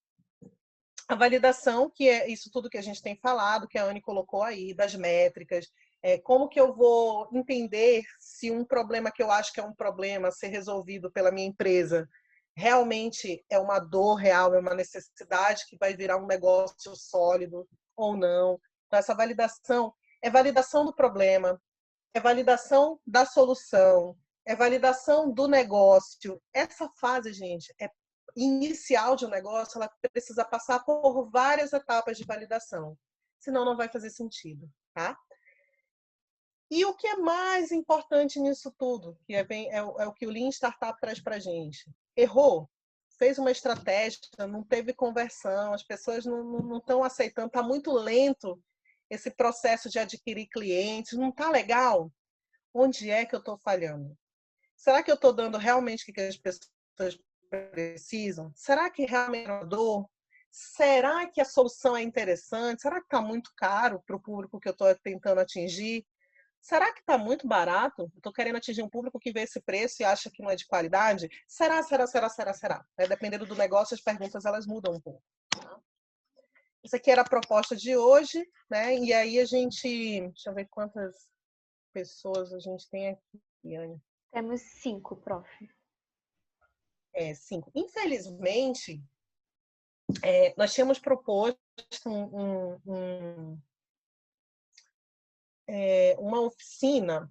que é isso tudo que a gente tem falado, que a Anny colocou aí, das métricas, como que eu vou entender se um problema que eu acho que é um problema a ser resolvido pela minha empresa realmente é uma dor real, é uma necessidade que vai virar um negócio sólido ou não. Então, essa validação é validação do problema, é validação da solução, é validação do negócio. Essa fase, gente, inicial de um negócio, ela precisa passar por várias etapas de validação. Senão não vai fazer sentido, tá? E o que é mais importante nisso tudo, que é o que o Lean Startup traz para a gente? Errou, fez uma estratégia, não teve conversão, as pessoas não estão aceitando, está muito lento esse processo de adquirir clientes, não está legal? Onde é que eu estou falhando? Será que eu estou dando realmente o que as pessoas precisam? Será que realmente é uma dor? Será que a solução é interessante? Será que está muito caro para o público que eu estou tentando atingir? Será que está muito barato? Estou querendo atingir um público que vê esse preço e acha que não é de qualidade? Será? Dependendo do negócio, as perguntas elas mudam um pouco. Isso aqui era a proposta de hoje, né? E aí a gente... Deixa eu ver quantas pessoas a gente tem aqui, Anny. Temos 5, prof. 5. Infelizmente, nós tínhamos proposto uma oficina,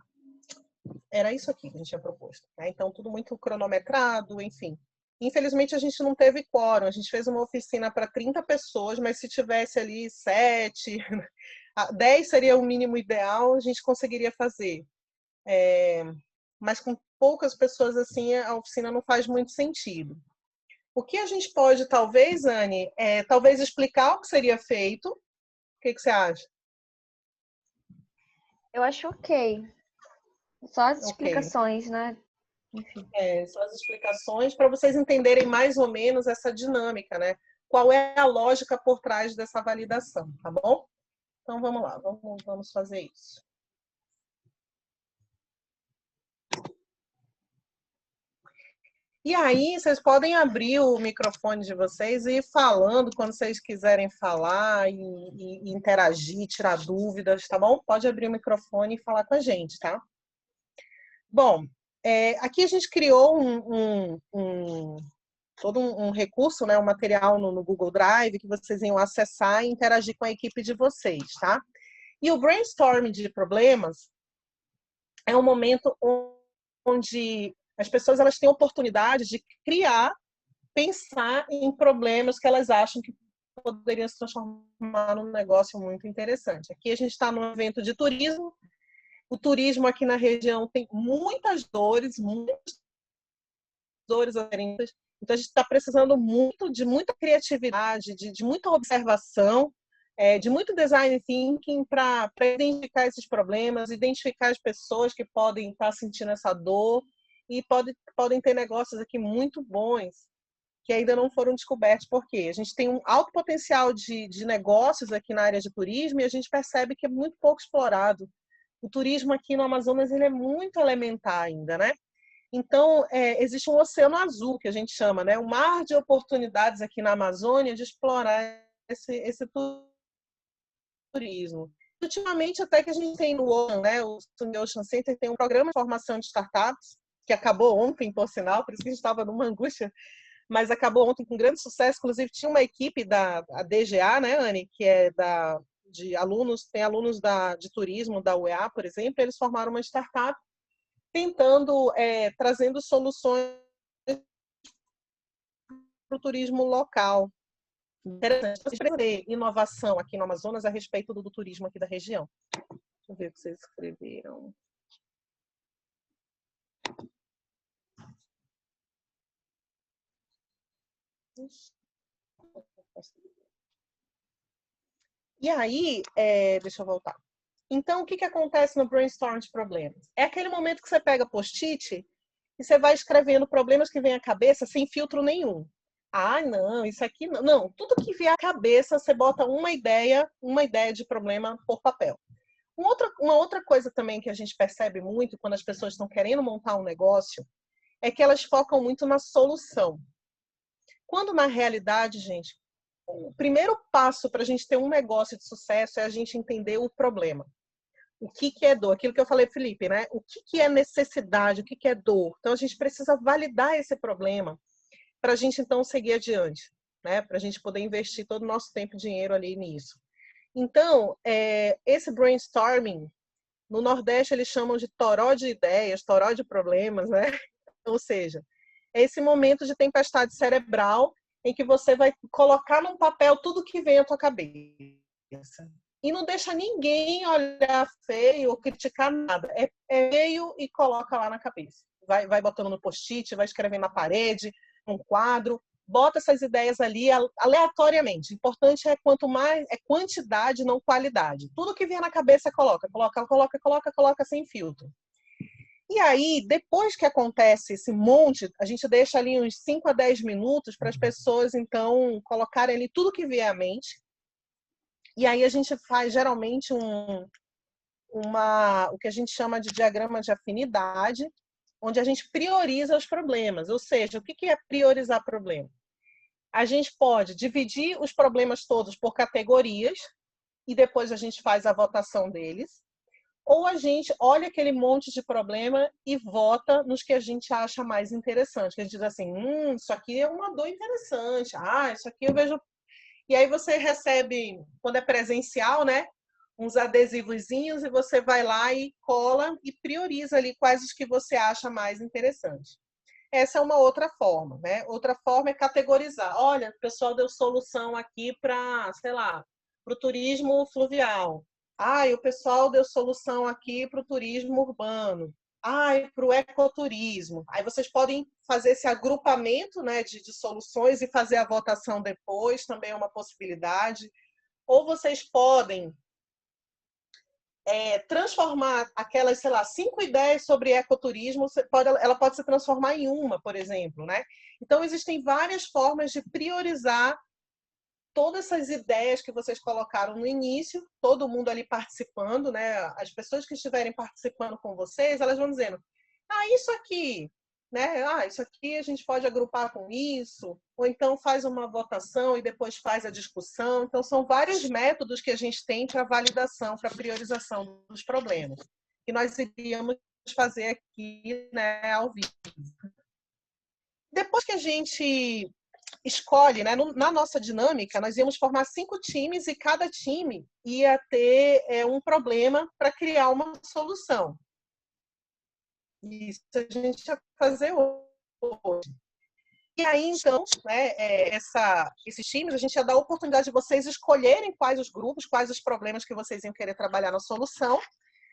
era isso aqui que a gente tinha proposto, né? Então, tudo muito cronometrado, enfim. Infelizmente, a gente não teve quórum, a gente fez uma oficina para 30 pessoas, mas se tivesse ali 7, 10 seria o mínimo ideal, a gente conseguiria fazer. Mas com poucas pessoas assim, a oficina não faz muito sentido. O que a gente pode, talvez, Anny, talvez explicar o que seria feito. O que você acha? Eu acho ok. Só as Ok. explicações, né? Enfim. São as explicações para vocês entenderem mais ou menos essa dinâmica, né? Qual é a lógica por trás dessa validação, tá bom? Então vamos lá, vamos fazer isso. E aí, vocês podem abrir o microfone de vocês e ir falando quando vocês quiserem falar e interagir, tirar dúvidas, tá bom? Pode abrir o microfone e falar com a gente, tá? Bom, aqui a gente criou todo um recurso, né, um material no Google Drive que vocês iam acessar e interagir com a equipe de vocês, tá? E o brainstorming de problemas é um momento onde as pessoas elas têm oportunidade de criar, pensar em problemas que elas acham que poderiam se transformar num negócio muito interessante. Aqui a gente está num evento de turismo. O turismo aqui na região tem muitas dores aferentes. Então, a gente está precisando muito de muita criatividade, de muita observação, de muito design thinking para identificar esses problemas, identificar as pessoas que podem estar sentindo essa dor e podem ter negócios aqui muito bons que ainda não foram descobertos. Por quê? A gente tem um alto potencial de negócios aqui na área de turismo e a gente percebe que é muito pouco explorado. O turismo aqui no Amazonas ele é muito elementar ainda, né? Então, existe um oceano azul, que a gente chama, né? Um mar de oportunidades aqui na Amazônia de explorar esse turismo. Ultimamente, até que a gente tem no Ocean, né? O Sunny Ocean Center tem um programa de formação de startups, que acabou ontem, por sinal, por isso que a gente estava numa angústia, mas acabou ontem com grande sucesso. Inclusive, tinha uma equipe da DGA, né, Anne, que é de alunos, tem alunos de turismo da UEA, por exemplo, eles formaram uma startup tentando, trazendo soluções para o turismo local. Interessante ter inovação aqui no Amazonas a respeito do turismo aqui da região. Deixa eu ver o que vocês escreveram. E aí, deixa eu voltar. Então, o que acontece no brainstorm de problemas? É aquele momento que você pega post-it e você vai escrevendo problemas que vêm à cabeça sem filtro nenhum. Ah, não, isso aqui não. Não, tudo que vier à cabeça, você bota uma ideia de problema por papel. Uma outra coisa também que a gente percebe muito quando as pessoas estão querendo montar um negócio é que elas focam muito na solução. Quando, na realidade, gente, o primeiro passo para a gente ter um negócio de sucesso é a gente entender o problema. O que é dor? Aquilo que eu falei, Felipe, né? O que é necessidade? O que é dor? Então, a gente precisa validar esse problema para a gente, então, seguir adiante, né? Para a gente poder investir todo o nosso tempo e dinheiro ali nisso. Então, esse brainstorming, no Nordeste, eles chamam de toró de ideias, toró de problemas, né? Ou seja, é esse momento de tempestade cerebral em que você vai colocar num papel tudo que vem à tua cabeça. E não deixa ninguém olhar feio ou criticar nada. É feio e coloca lá na cabeça. Vai botando no post-it, vai escrevendo na parede, num quadro. Bota essas ideias ali aleatoriamente. O importante é quanto mais é quantidade, não qualidade. Tudo que vier na cabeça coloca sem filtro. E aí, depois que acontece esse monte, a gente deixa ali uns 5 a 10 minutos para as pessoas, então, colocarem ali tudo que vier à mente. E aí a gente faz, geralmente, o que a gente chama de diagrama de afinidade, onde a gente prioriza os problemas. Ou seja, o que é priorizar problema? A gente pode dividir os problemas todos por categorias e depois a gente faz a votação deles. Ou a gente olha aquele monte de problema e vota nos que a gente acha mais interessante. Que a gente diz assim, isso aqui é uma dor interessante. Ah, isso aqui eu vejo... E aí você recebe, quando é presencial, né? Uns adesivozinhos e você vai lá e cola e prioriza ali quais os que você acha mais interessante. Essa é uma outra forma, né? Outra forma é categorizar. Olha, o pessoal deu solução aqui para, sei lá, para o turismo fluvial. O pessoal deu solução aqui para o turismo urbano. Para o ecoturismo. Aí vocês podem fazer esse agrupamento, né, de soluções e fazer a votação depois, também é uma possibilidade. Ou vocês podem transformar aquelas, sei lá, 5 ideias sobre ecoturismo, ela pode se transformar em uma, por exemplo, né? Então, existem várias formas de priorizar todas essas ideias que vocês colocaram no início, todo mundo ali participando, né? As pessoas que estiverem participando com vocês, elas vão dizendo, isso aqui, né? Isso aqui a gente pode agrupar com isso, ou então faz uma votação e depois faz a discussão. Então, são vários métodos que a gente tem para validação, para priorização dos problemas, que nós iríamos fazer aqui, né, ao vivo. Depois que a gente escolhe, né? Na nossa dinâmica, nós íamos formar 5 times e cada time ia ter um problema para criar uma solução. Isso a gente ia fazer hoje. E aí, então, né, esses times, a gente ia dar a oportunidade de vocês escolherem quais os grupos, quais os problemas que vocês iam querer trabalhar na solução.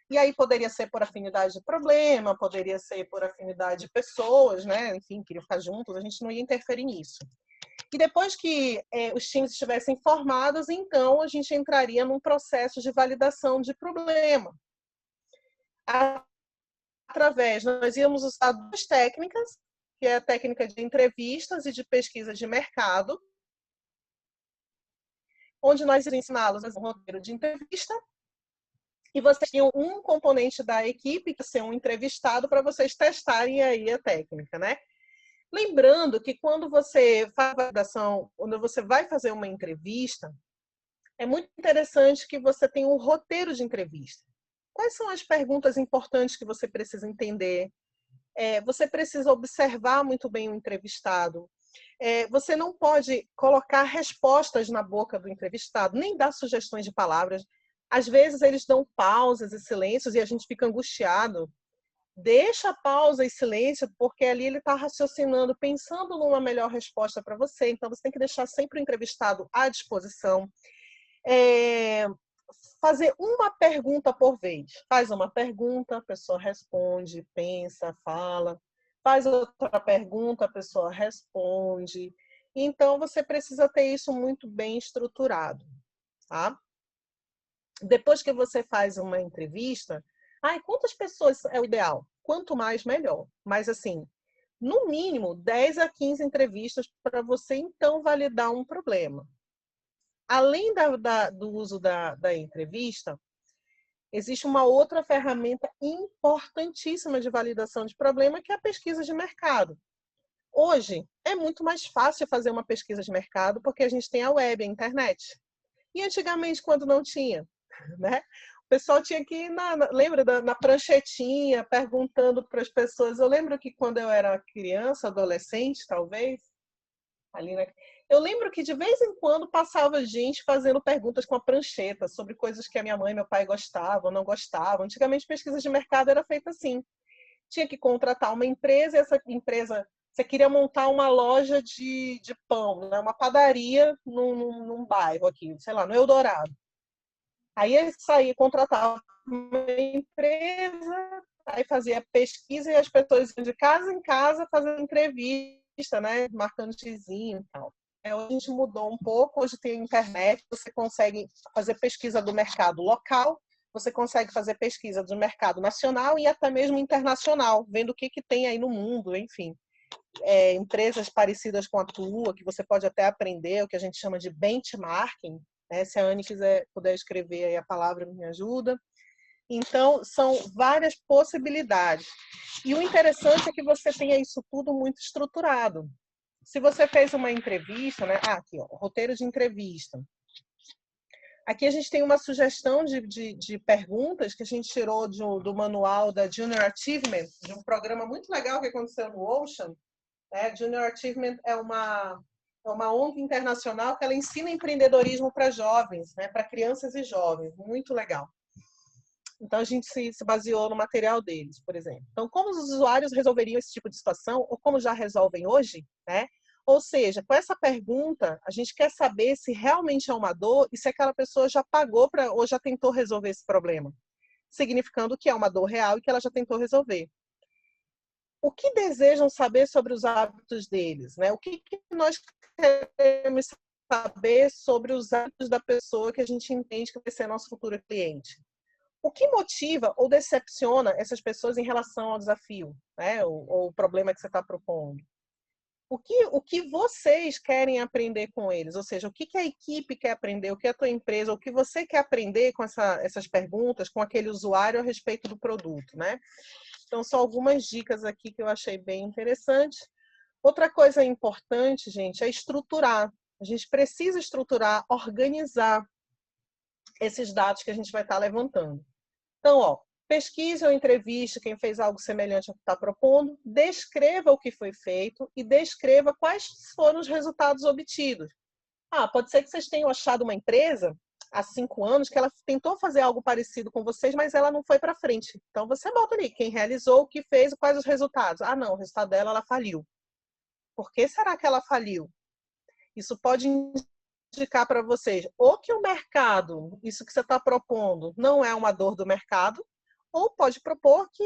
E aí poderia ser por afinidade de problema, poderia ser por afinidade de pessoas, né? Enfim, queriam ficar juntos, a gente não ia interferir nisso. E depois que os times estivessem formados, então a gente entraria num processo de validação de problema. Nós íamos usar 2 técnicas, que é a técnica de entrevistas e de pesquisa de mercado, onde nós iríamos ensiná-los um roteiro de entrevista, e vocês tinham um componente da equipe, que ia ser um entrevistado, para vocês testarem aí a técnica, né? Lembrando que quando você faz a validação, quando você vai fazer uma entrevista, é muito interessante que você tenha um roteiro de entrevista. Quais são as perguntas importantes que você precisa entender? Você precisa observar muito bem o entrevistado. Você não pode colocar respostas na boca do entrevistado, nem dar sugestões de palavras. Às vezes eles dão pausas e silêncios e a gente fica angustiado. Deixa a pausa e silêncio, porque ali ele está raciocinando, pensando numa melhor resposta para você. Então, você tem que deixar sempre o entrevistado à disposição. Fazer uma pergunta por vez. Faz uma pergunta, a pessoa responde, pensa, fala. Faz outra pergunta, a pessoa responde. Então, você precisa ter isso muito bem estruturado, tá? Depois que você faz uma entrevista, quantas pessoas é o ideal? Quanto mais, melhor. Mas, assim, no mínimo, 10 a 15 entrevistas para você, então, validar um problema. Além do uso da entrevista, existe uma outra ferramenta importantíssima de validação de problema, que é a pesquisa de mercado. Hoje, é muito mais fácil fazer uma pesquisa de mercado, porque a gente tem a web, a internet. E antigamente, quando não tinha, né? O pessoal tinha que ir lembra na pranchetinha, perguntando para as pessoas. Eu lembro que quando eu era criança, adolescente, talvez, ali, né? Eu lembro que de vez em quando passava gente fazendo perguntas com a prancheta sobre coisas que a minha mãe e meu pai gostavam, não gostavam. Antigamente, pesquisa de mercado era feita assim. Tinha que contratar uma empresa, e essa empresa, você queria montar uma loja de pão, né? Uma padaria num bairro aqui, sei lá, no Eldorado. Aí ele saía, contratava uma empresa, aí fazia pesquisa e as pessoas iam de casa em casa fazendo entrevista, né? Marcando xizinho e tal. Hoje a gente mudou um pouco, hoje tem internet, você consegue fazer pesquisa do mercado local, você consegue fazer pesquisa do mercado nacional e até mesmo internacional, vendo o que tem aí no mundo, enfim. Empresas parecidas com a tua, que você pode até aprender, o que a gente chama de benchmarking, né? Se a Anne puder escrever aí a palavra, me ajuda. Então, são várias possibilidades. E o interessante é que você tenha isso tudo muito estruturado. Se você fez uma entrevista, né? Aqui, ó, roteiro de entrevista. Aqui a gente tem uma sugestão de perguntas que a gente tirou do manual da Junior Achievement, de um programa muito legal que aconteceu no Ocean. Junior Achievement é uma ONG internacional que ela ensina empreendedorismo para jovens, né? Para crianças e jovens. Muito legal. Então, a gente se baseou no material deles, por exemplo. Então, como os usuários resolveriam esse tipo de situação, ou como já resolvem hoje, né? Ou seja, com essa pergunta, a gente quer saber se realmente é uma dor e se aquela pessoa já pagou ou já tentou resolver esse problema, significando que é uma dor real e que ela já tentou resolver. O que desejam saber sobre os hábitos deles, né? O que nós queremos saber sobre os hábitos da pessoa que a gente entende que vai ser nosso futuro cliente? O que motiva ou decepciona essas pessoas em relação ao desafio, né? Ou o problema que você está propondo? O que vocês querem aprender com eles? Ou seja, o que a equipe quer aprender, o que a tua empresa, o que você quer aprender com essas perguntas, com aquele usuário a respeito do produto, né? Então, são algumas dicas aqui que eu achei bem interessantes. Outra coisa importante, gente, é estruturar. A gente precisa estruturar, organizar esses dados que a gente vai estar levantando. Então, ó, pesquise ou entreviste quem fez algo semelhante ao que está propondo, descreva o que foi feito e descreva quais foram os resultados obtidos. Pode ser que vocês tenham achado uma empresa há 5 anos que ela tentou fazer algo parecido com vocês, mas ela não foi para frente. Então, você bota ali quem realizou, o que fez, quais os resultados. Não, o resultado dela, ela faliu. Por que será que ela faliu? Isso pode indicar para vocês ou que o mercado, isso que você está propondo, não é uma dor do mercado, ou pode propor que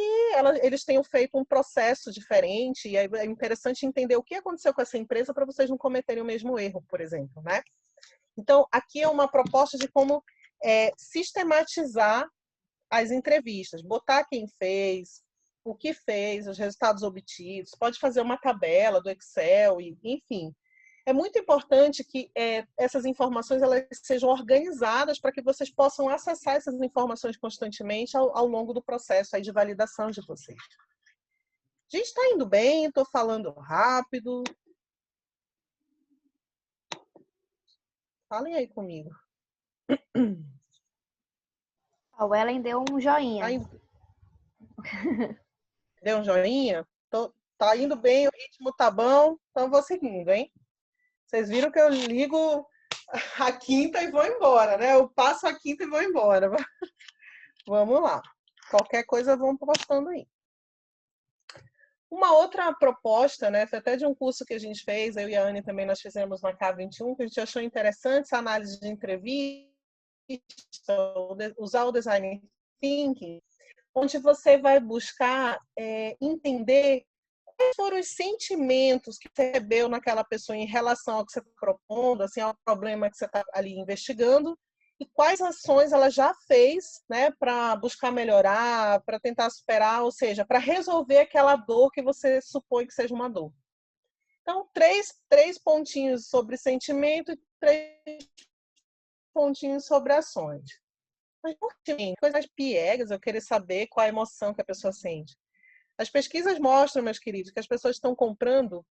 eles tenham feito um processo diferente, e é interessante entender o que aconteceu com essa empresa para vocês não cometerem o mesmo erro, por exemplo, né? Então, aqui é uma proposta de como sistematizar as entrevistas, botar quem fez, o que fez, os resultados obtidos, pode fazer uma tabela do Excel, enfim. É muito importante que essas informações elas sejam organizadas para que vocês possam acessar essas informações constantemente ao longo do processo aí de validação de vocês. Gente, está indo bem? Estou falando rápido? Falem aí comigo. A Wellen deu um joinha. Deu um joinha? Tá indo bem, o ritmo tá bom, então vou seguindo, hein? Vocês viram que eu ligo a quinta e vou embora, né? Eu passo a quinta e vou embora. Vamos lá. Qualquer coisa vão postando aí. Uma outra proposta, né? Foi até de um curso que a gente fez, eu e a Anne também nós fizemos na K21, que a gente achou interessante essa análise de entrevista, usar o design thinking, onde você vai buscar entender quais foram os sentimentos que você recebeu naquela pessoa em relação ao que você está propondo, assim, ao problema que você está ali investigando, e quais ações ela já fez, né, para buscar melhorar, para tentar superar, ou seja, para resolver aquela dor que você supõe que seja uma dor. Então, três pontinhos sobre sentimento e 3 pontinhos sobre ações. Mas, por que coisas piegas, eu querer saber qual a emoção que a pessoa sente. As pesquisas mostram, meus queridos, que as pessoas estão comprando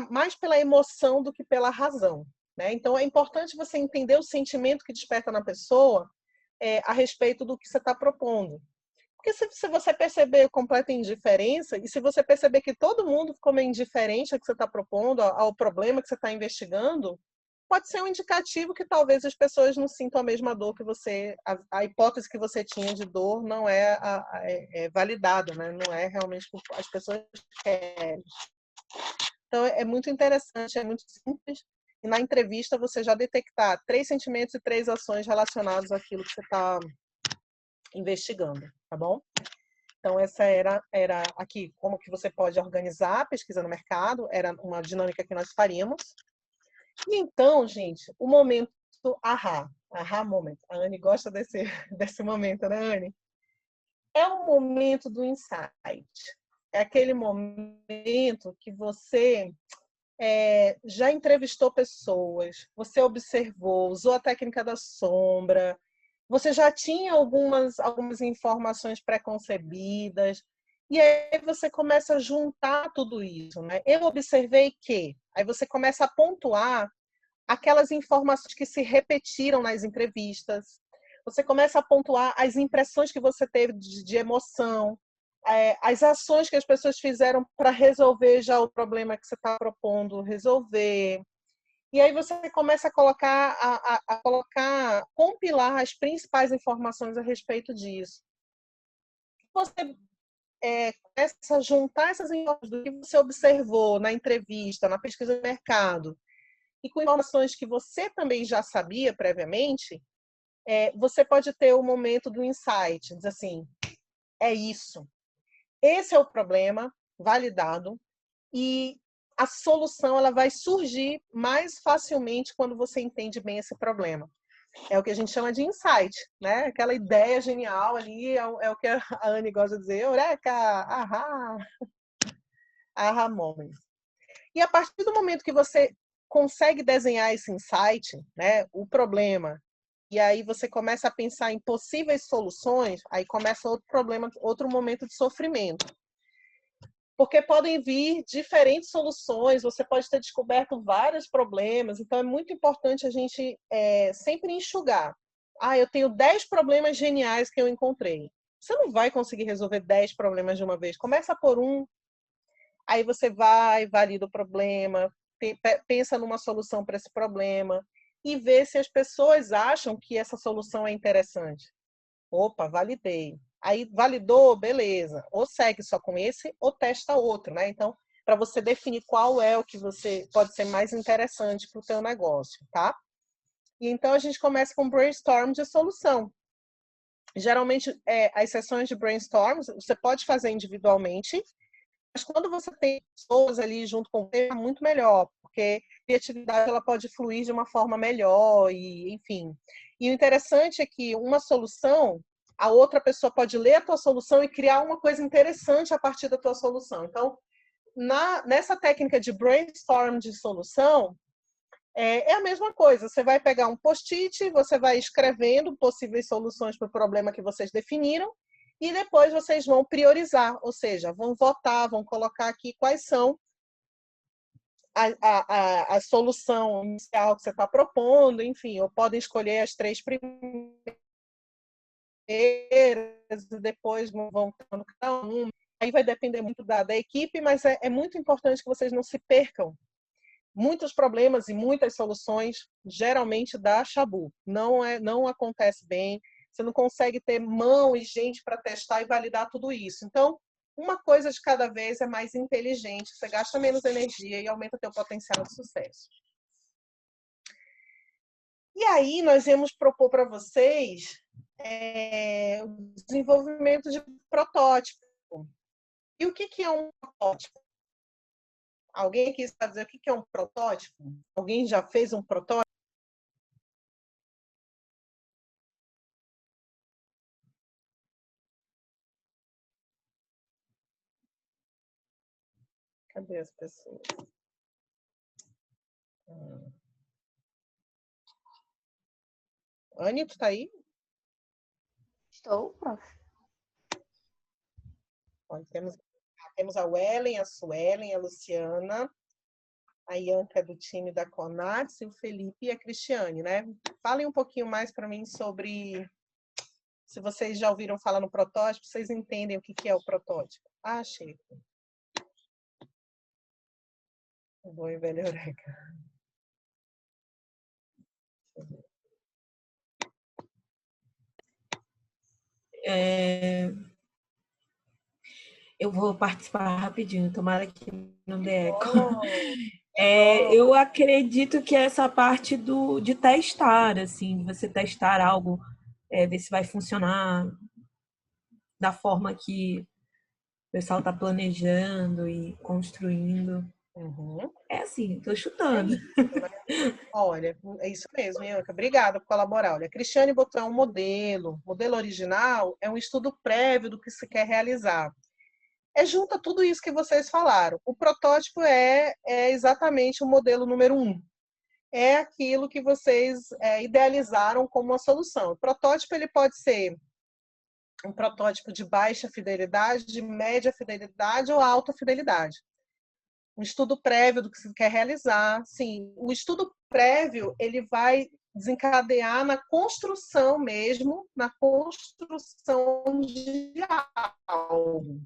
mais pela emoção do que pela razão, né? Então, é importante você entender o sentimento que desperta na pessoa a respeito do que você está propondo. Porque se você perceber completa indiferença, e se você perceber que todo mundo ficou meio indiferente ao que você está propondo, ao problema que você está investigando, pode ser um indicativo que talvez as pessoas não sintam a mesma dor que você, a hipótese que você tinha de dor não é validada, né? Não é realmente o que as pessoas querem. Então, é muito interessante, é muito simples. E na entrevista você já detectar 3 sentimentos e 3 ações relacionadas àquilo que você está investigando, tá bom? Então, essa era aqui como que você pode organizar a pesquisa no mercado, era uma dinâmica que nós faríamos. E então, gente, o momento aha moment. A Anne gosta desse momento, né, Anne? É o momento do insight. É aquele momento que você já entrevistou pessoas, você observou, usou a técnica da sombra, você já tinha algumas informações preconcebidas, e aí você começa a juntar tudo isso, né? Eu observei que, aí você começa a pontuar aquelas informações que se repetiram nas entrevistas, você começa a pontuar as impressões que você teve de emoção, as ações que as pessoas fizeram para resolver já o problema que você está propondo resolver. E aí você começa a colocar, compilar as principais informações a respeito disso. Você começa a juntar essas informações do que você observou na entrevista, na pesquisa de mercado, e com informações que você também já sabia previamente, você pode ter o momento do insight, diz assim, é isso. Esse é o problema, validado, e a solução ela vai surgir mais facilmente quando você entende bem esse problema. É o que a gente chama de insight, né? Aquela ideia genial ali, é o que a Anne gosta de dizer, eureka, ahá, aha moment. E a partir do momento que você consegue desenhar esse insight, né, o problema, e aí você começa a pensar em possíveis soluções, aí começa outro problema, outro momento de sofrimento. Porque podem vir diferentes soluções, você pode ter descoberto vários problemas, então é muito importante a gente sempre enxugar. Ah, eu tenho 10 problemas geniais que eu encontrei. Você não vai conseguir resolver 10 problemas de uma vez. Começa por um, aí você vai, valida o problema, pensa numa solução para esse problema e vê se as pessoas acham que essa solução é interessante. Opa, validei. Aí validou, beleza. Ou segue só com esse, ou testa outro, né? Então, para você definir qual é o que você pode ser mais interessante para o teu negócio, tá? E então a gente começa com brainstorm de solução. Geralmente, as sessões de brainstorm você pode fazer individualmente, mas quando você tem pessoas ali junto com você, é muito melhor, porque a criatividade ela pode fluir de uma forma melhor, e enfim. E o interessante é que uma solução, a outra pessoa pode ler a tua solução e criar uma coisa interessante a partir da tua solução. Então, nessa técnica de brainstorm de solução, é a mesma coisa. Você vai pegar um post-it, você vai escrevendo possíveis soluções para o problema que vocês definiram, e depois vocês vão priorizar, ou seja, vão votar, vão colocar aqui quais são a solução inicial que você está propondo, enfim, ou podem escolher as 3 primeiras e depois vão cada um. Aí vai depender muito da equipe, mas é muito importante que vocês não se percam. Muitos problemas e muitas soluções geralmente dá chabu. Não acontece bem. Você não consegue ter mão e gente para testar e validar tudo isso. Então, uma coisa de cada vez é mais inteligente, você gasta menos energia e aumenta teu potencial de sucesso. E aí nós íamos propor para vocês o desenvolvimento de protótipo. E o que é um protótipo? Alguém aqui sabe dizer o que é um protótipo? Alguém já fez um protótipo? Cadê as pessoas? Anny, tu tá aí? Estou, prof. Olha, temos a Wellen, a Suelen, a Luciana, a Ianca é do time da Conats, e o Felipe e a Cristiane, né? Falem um pouquinho mais para mim sobre, se vocês já ouviram falar no protótipo, vocês entendem o que é o protótipo. Ah, achei. Boa e velha Eureka. Eu vou participar rapidinho, tomara que não dê eco. Eu acredito que essa parte de testar, assim, você testar algo, ver se vai funcionar da forma que o pessoal está planejando e construindo. Uhum. É assim, estou chutando. Olha, é isso mesmo, Ianca. Obrigada por colaborar. Olha, a Cristiane botou um modelo. O modelo original é um estudo prévio do que se quer realizar. Junta tudo isso que vocês falaram. O protótipo é exatamente o modelo número 1. É aquilo que vocês idealizaram como uma solução. O protótipo ele pode ser um protótipo de baixa fidelidade, de média fidelidade ou alta fidelidade. Um estudo prévio do que se quer realizar. Sim, o estudo prévio ele vai desencadear na construção mesmo, na construção de algo.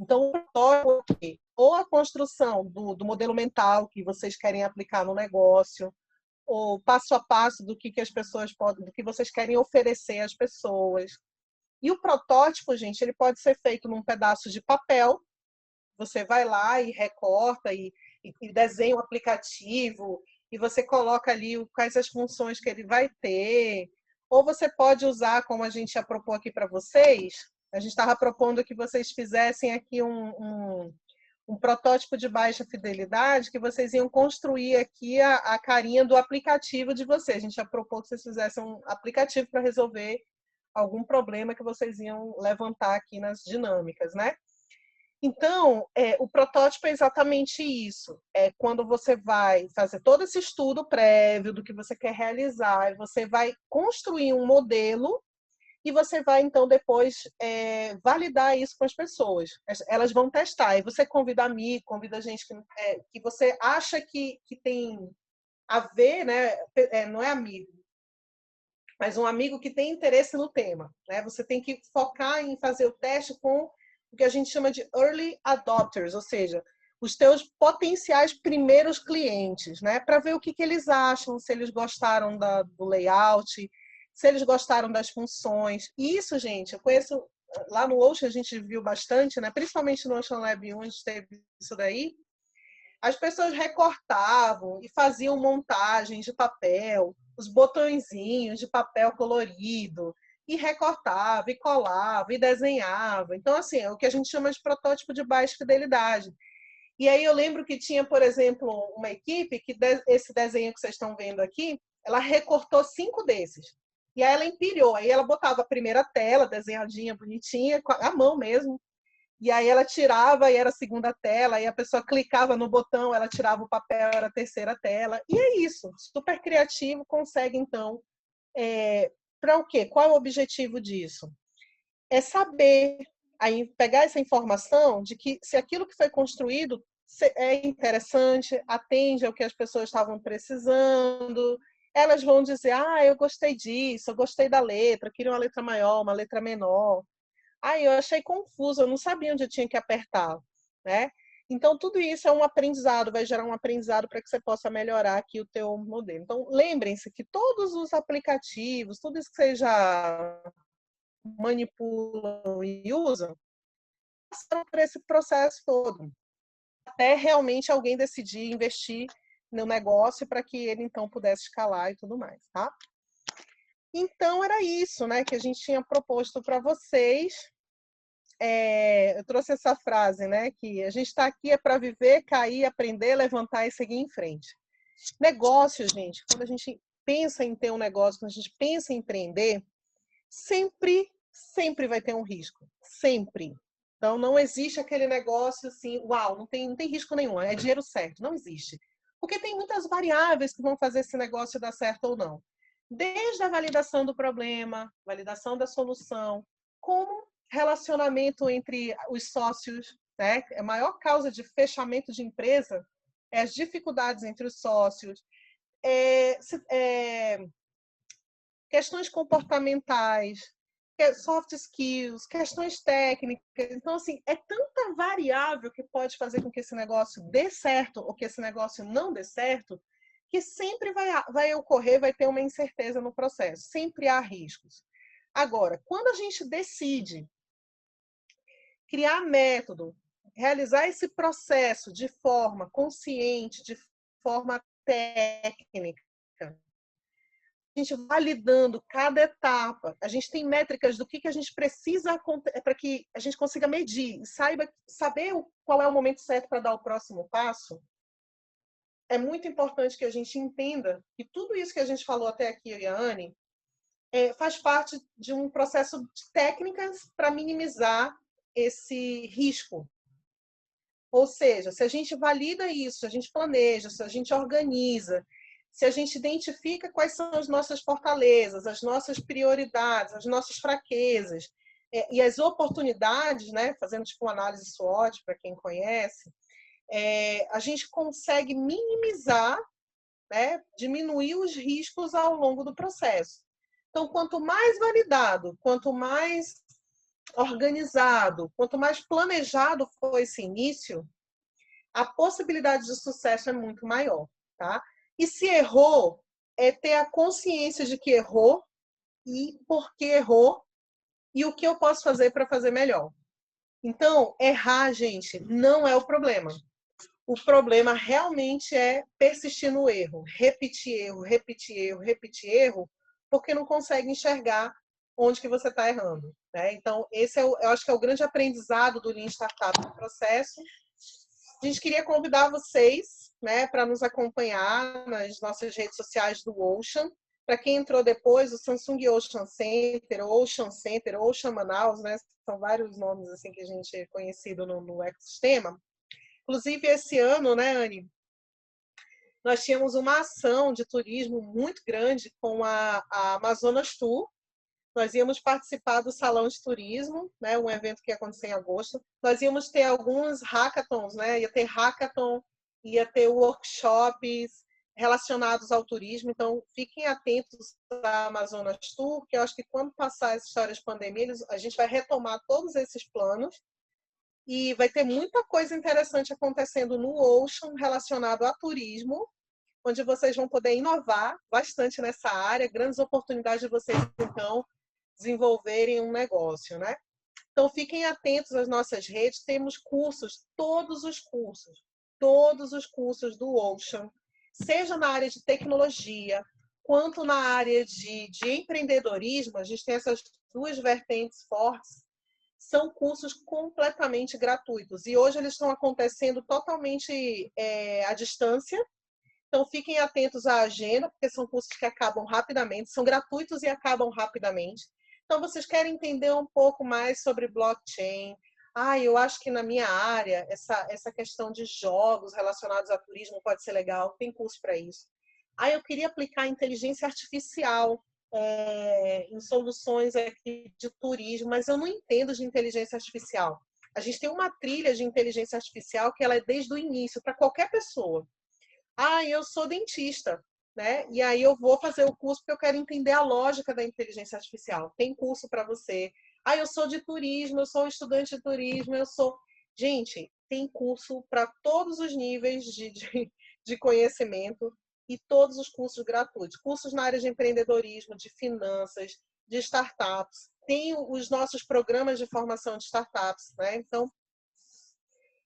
Então, o protótipo ou a construção do modelo mental que vocês querem aplicar no negócio, ou passo a passo do que as pessoas podem, do que vocês querem oferecer às pessoas. E o protótipo, gente, ele pode ser feito num pedaço de papel. Você vai lá e recorta e desenha o aplicativo e você coloca ali quais as funções que ele vai ter. Ou você pode usar, como a gente já propôs aqui para vocês, a gente estava propondo que vocês fizessem aqui um protótipo de baixa fidelidade que vocês iam construir aqui a carinha do aplicativo de vocês. A gente já propôs que vocês fizessem um aplicativo para resolver algum problema que vocês iam levantar aqui nas dinâmicas, né? Então, o protótipo é exatamente isso. É quando você vai fazer todo esse estudo prévio do que você quer realizar, você vai construir um modelo e você vai, então, depois validar isso com as pessoas. Elas vão testar. E você convida amigo, convida gente que você acha que tem a ver, né? Não é amigo, mas um amigo que tem interesse no tema, né? Você tem que focar em fazer o teste com o que a gente chama de early adopters, ou seja, os teus potenciais primeiros clientes, né? Para ver o que eles acham, se eles gostaram do layout, se eles gostaram das funções. E isso, gente, eu conheço lá no Ocean, a gente viu bastante, né? Principalmente no Ocean Lab 1, a gente teve isso daí. As pessoas recortavam e faziam montagens de papel, os botõezinhos de papel colorido, e recortava, e colava, e desenhava. Então, assim, é o que a gente chama de protótipo de baixa fidelidade. E aí eu lembro que tinha, por exemplo, uma equipe que esse desenho que vocês estão vendo aqui, ela recortou 5 desses. E aí ela empilhou, aí ela botava a primeira tela, desenhadinha, bonitinha, à mão mesmo, e aí ela tirava e era a segunda tela, e a pessoa clicava no botão, ela tirava o papel, era a terceira tela. E é isso, super criativo, consegue então. Para o quê? Qual é o objetivo disso? É saber, aí pegar essa informação de que se aquilo que foi construído é interessante, atende ao que as pessoas estavam precisando, elas vão dizer, eu gostei disso, eu gostei da letra, eu queria uma letra maior, uma letra menor. Eu achei confuso, eu não sabia onde eu tinha que apertar, né? Então, tudo isso é um aprendizado, vai gerar um aprendizado para que você possa melhorar aqui o teu modelo. Então, lembrem-se que todos os aplicativos, tudo isso que vocês já manipulam e usam, passaram por esse processo todo, até realmente alguém decidir investir no negócio para que ele, então, pudesse escalar e tudo mais, tá? Então, era isso, né, que a gente tinha proposto para vocês. Eu trouxe essa frase, né? Que a gente está aqui para viver, cair, aprender, levantar e seguir em frente. Negócio, gente, quando a gente pensa em ter um negócio, quando a gente pensa em empreender, sempre vai ter um risco. Sempre. Então, não existe aquele negócio assim, uau, não tem risco nenhum, é dinheiro certo. Não existe. Porque tem muitas variáveis que vão fazer esse negócio dar certo ou não. Desde a validação do problema, validação da solução, como relacionamento entre os sócios, né? A maior causa de fechamento de empresa é as dificuldades entre os sócios, questões comportamentais, soft skills, questões técnicas. Então, assim, é tanta variável que pode fazer com que esse negócio dê certo ou que esse negócio não dê certo, que sempre vai ocorrer, vai ter uma incerteza no processo. Sempre há riscos. Agora, quando a gente decide criar método, realizar esse processo de forma consciente, de forma técnica, a gente validando cada etapa, a gente tem métricas do que a gente precisa para que a gente consiga medir e saber qual é o momento certo para dar o próximo passo. É muito importante que a gente entenda que tudo isso que a gente falou até aqui, Yane, faz parte de um processo de técnicas para minimizar esse risco. Ou seja, se a gente valida isso, se a gente planeja, se a gente organiza, se a gente identifica quais são as nossas fortalezas, as nossas prioridades, as nossas fraquezas e as oportunidades, né, fazendo tipo uma análise SWOT para quem conhece, a gente consegue minimizar, né, diminuir os riscos ao longo do processo. Então, quanto mais validado, quanto mais organizado, quanto mais planejado for esse início, a possibilidade de sucesso é muito maior, tá? E se errou, é ter a consciência de que errou e por que errou e o que eu posso fazer para fazer melhor. Então, errar, gente, não é o problema. O problema realmente é persistir no erro, repetir erro, repetir erro, repetir erro, porque não consegue enxergar onde que você está errando, né? Então, esse eu acho que é o grande aprendizado do Lean Startup no processo. A gente queria convidar vocês, né, para nos acompanhar nas nossas redes sociais do Ocean. Para quem entrou depois, o Samsung Ocean Center, Ocean Manaus, né? São vários nomes assim que a gente é conhecido no ecossistema. Inclusive, esse ano, né, Anne, nós tínhamos uma ação de turismo muito grande com a Amazonas Tour. Nós íamos participar do Salão de Turismo, né, um evento que ia acontecer em agosto. Nós íamos ter alguns hackathons, né? Ia ter hackathon, ia ter workshops relacionados ao turismo. Então, fiquem atentos à Amazonas Tour, que eu acho que quando passar essa história de pandemia, a gente vai retomar todos esses planos e vai ter muita coisa interessante acontecendo no Ocean relacionado a turismo, onde vocês vão poder inovar bastante nessa área, grandes oportunidades de vocês, então, desenvolverem um negócio, né? Então, fiquem atentos às nossas redes. Temos cursos, todos os cursos do Ocean, seja na área de tecnologia, quanto na área de empreendedorismo. A gente tem essas duas vertentes fortes. São cursos completamente gratuitos. E hoje eles estão acontecendo totalmente à distância. Então, fiquem atentos à agenda, porque são cursos que acabam rapidamente, são gratuitos e acabam rapidamente. Então, vocês querem entender um pouco mais sobre blockchain? Eu acho que na minha área, essa questão de jogos relacionados a turismo pode ser legal, tem curso para isso. Eu queria aplicar inteligência artificial em soluções aqui de turismo, mas eu não entendo de inteligência artificial. A gente tem uma trilha de inteligência artificial que ela é desde o início, para qualquer pessoa. Eu sou dentista, né? E aí eu vou fazer o curso porque eu quero entender a lógica da inteligência artificial. Tem curso para você. Eu sou de turismo, eu sou estudante de turismo, eu sou... Gente, tem curso para todos os níveis de conhecimento e todos os cursos gratuitos. Cursos na área de empreendedorismo, de finanças, de startups. Tem os nossos programas de formação de startups, né? Então,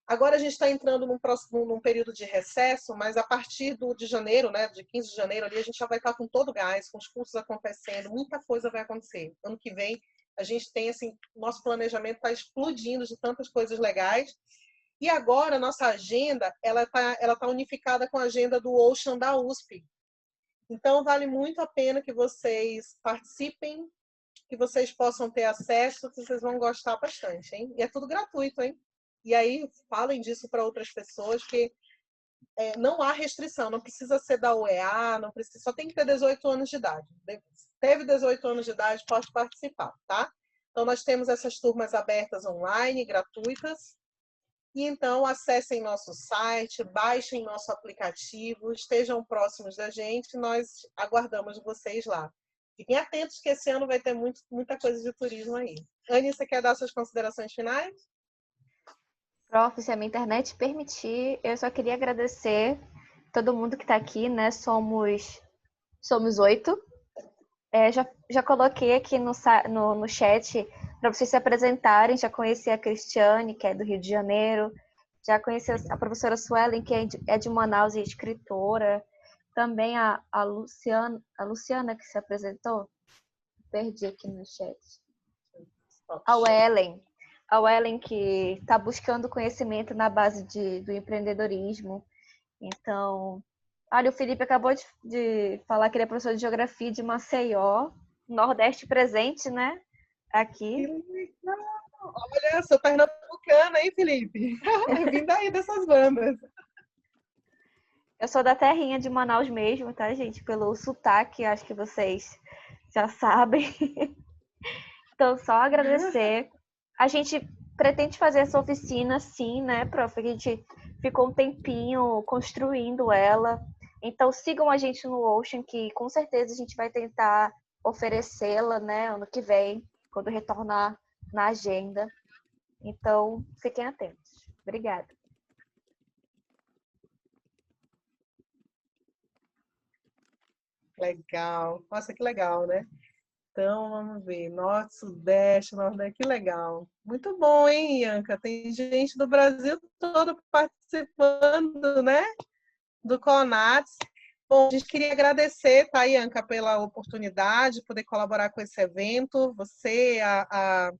agora a gente está entrando num período de recesso, mas a partir de janeiro, né, de 15 de janeiro, ali, a gente já vai estar com todo o gás, com os cursos acontecendo, muita coisa vai acontecer. Ano que vem, a gente tem, assim, nosso planejamento está explodindo de tantas coisas legais. E agora, a nossa agenda, ela tá unificada com a agenda do Ocean da USP. Então, vale muito a pena que vocês participem, que vocês possam ter acesso, que vocês vão gostar bastante, hein? E é tudo gratuito, hein? E aí, falem disso para outras pessoas, que não há restrição, não precisa ser da UEA, não precisa, só tem que ter 18 anos de idade. Teve 18 anos de idade, pode participar, tá? Então, nós temos essas turmas abertas online, gratuitas. E então, acessem nosso site, baixem nosso aplicativo, estejam próximos da gente, nós aguardamos vocês lá. Fiquem atentos que esse ano vai ter muita coisa de turismo aí. Anny, você quer dar suas considerações finais? Prof, se a minha internet permitir, eu só queria agradecer todo mundo que está aqui, né? Somos 8. Já coloquei aqui no chat para vocês se apresentarem. Já conheci a Cristiane, que é do Rio de Janeiro. Já conheci a professora Suelen, que é de Manaus e escritora. Também a Luciana, que se apresentou. Perdi aqui no chat. A Wellen, que está buscando conhecimento na base do empreendedorismo. Então, olha, o Felipe acabou de falar que ele é professor de geografia de Maceió, Nordeste presente, né? Aqui. Olha, sou pernambucana, hein, Felipe? Vim daí dessas bandas. Eu sou da terrinha de Manaus mesmo, tá, gente? Pelo sotaque, acho que vocês já sabem. Então, só agradecer. A gente pretende fazer essa oficina, sim, né, prof? A gente ficou um tempinho construindo ela. Então, sigam a gente no Ocean, que com certeza a gente vai tentar oferecê-la, né, ano que vem, quando retornar na agenda. Então, fiquem atentos. Obrigada. Legal. Nossa, que legal, né? Então, vamos ver. Norte, Sudeste, Nordeste, que legal. Muito bom, hein, Ianca? Tem gente do Brasil todo participando, né? Do CONATS. Bom, a gente queria agradecer, tá, Ianca, pela oportunidade de poder colaborar com esse evento. Você, a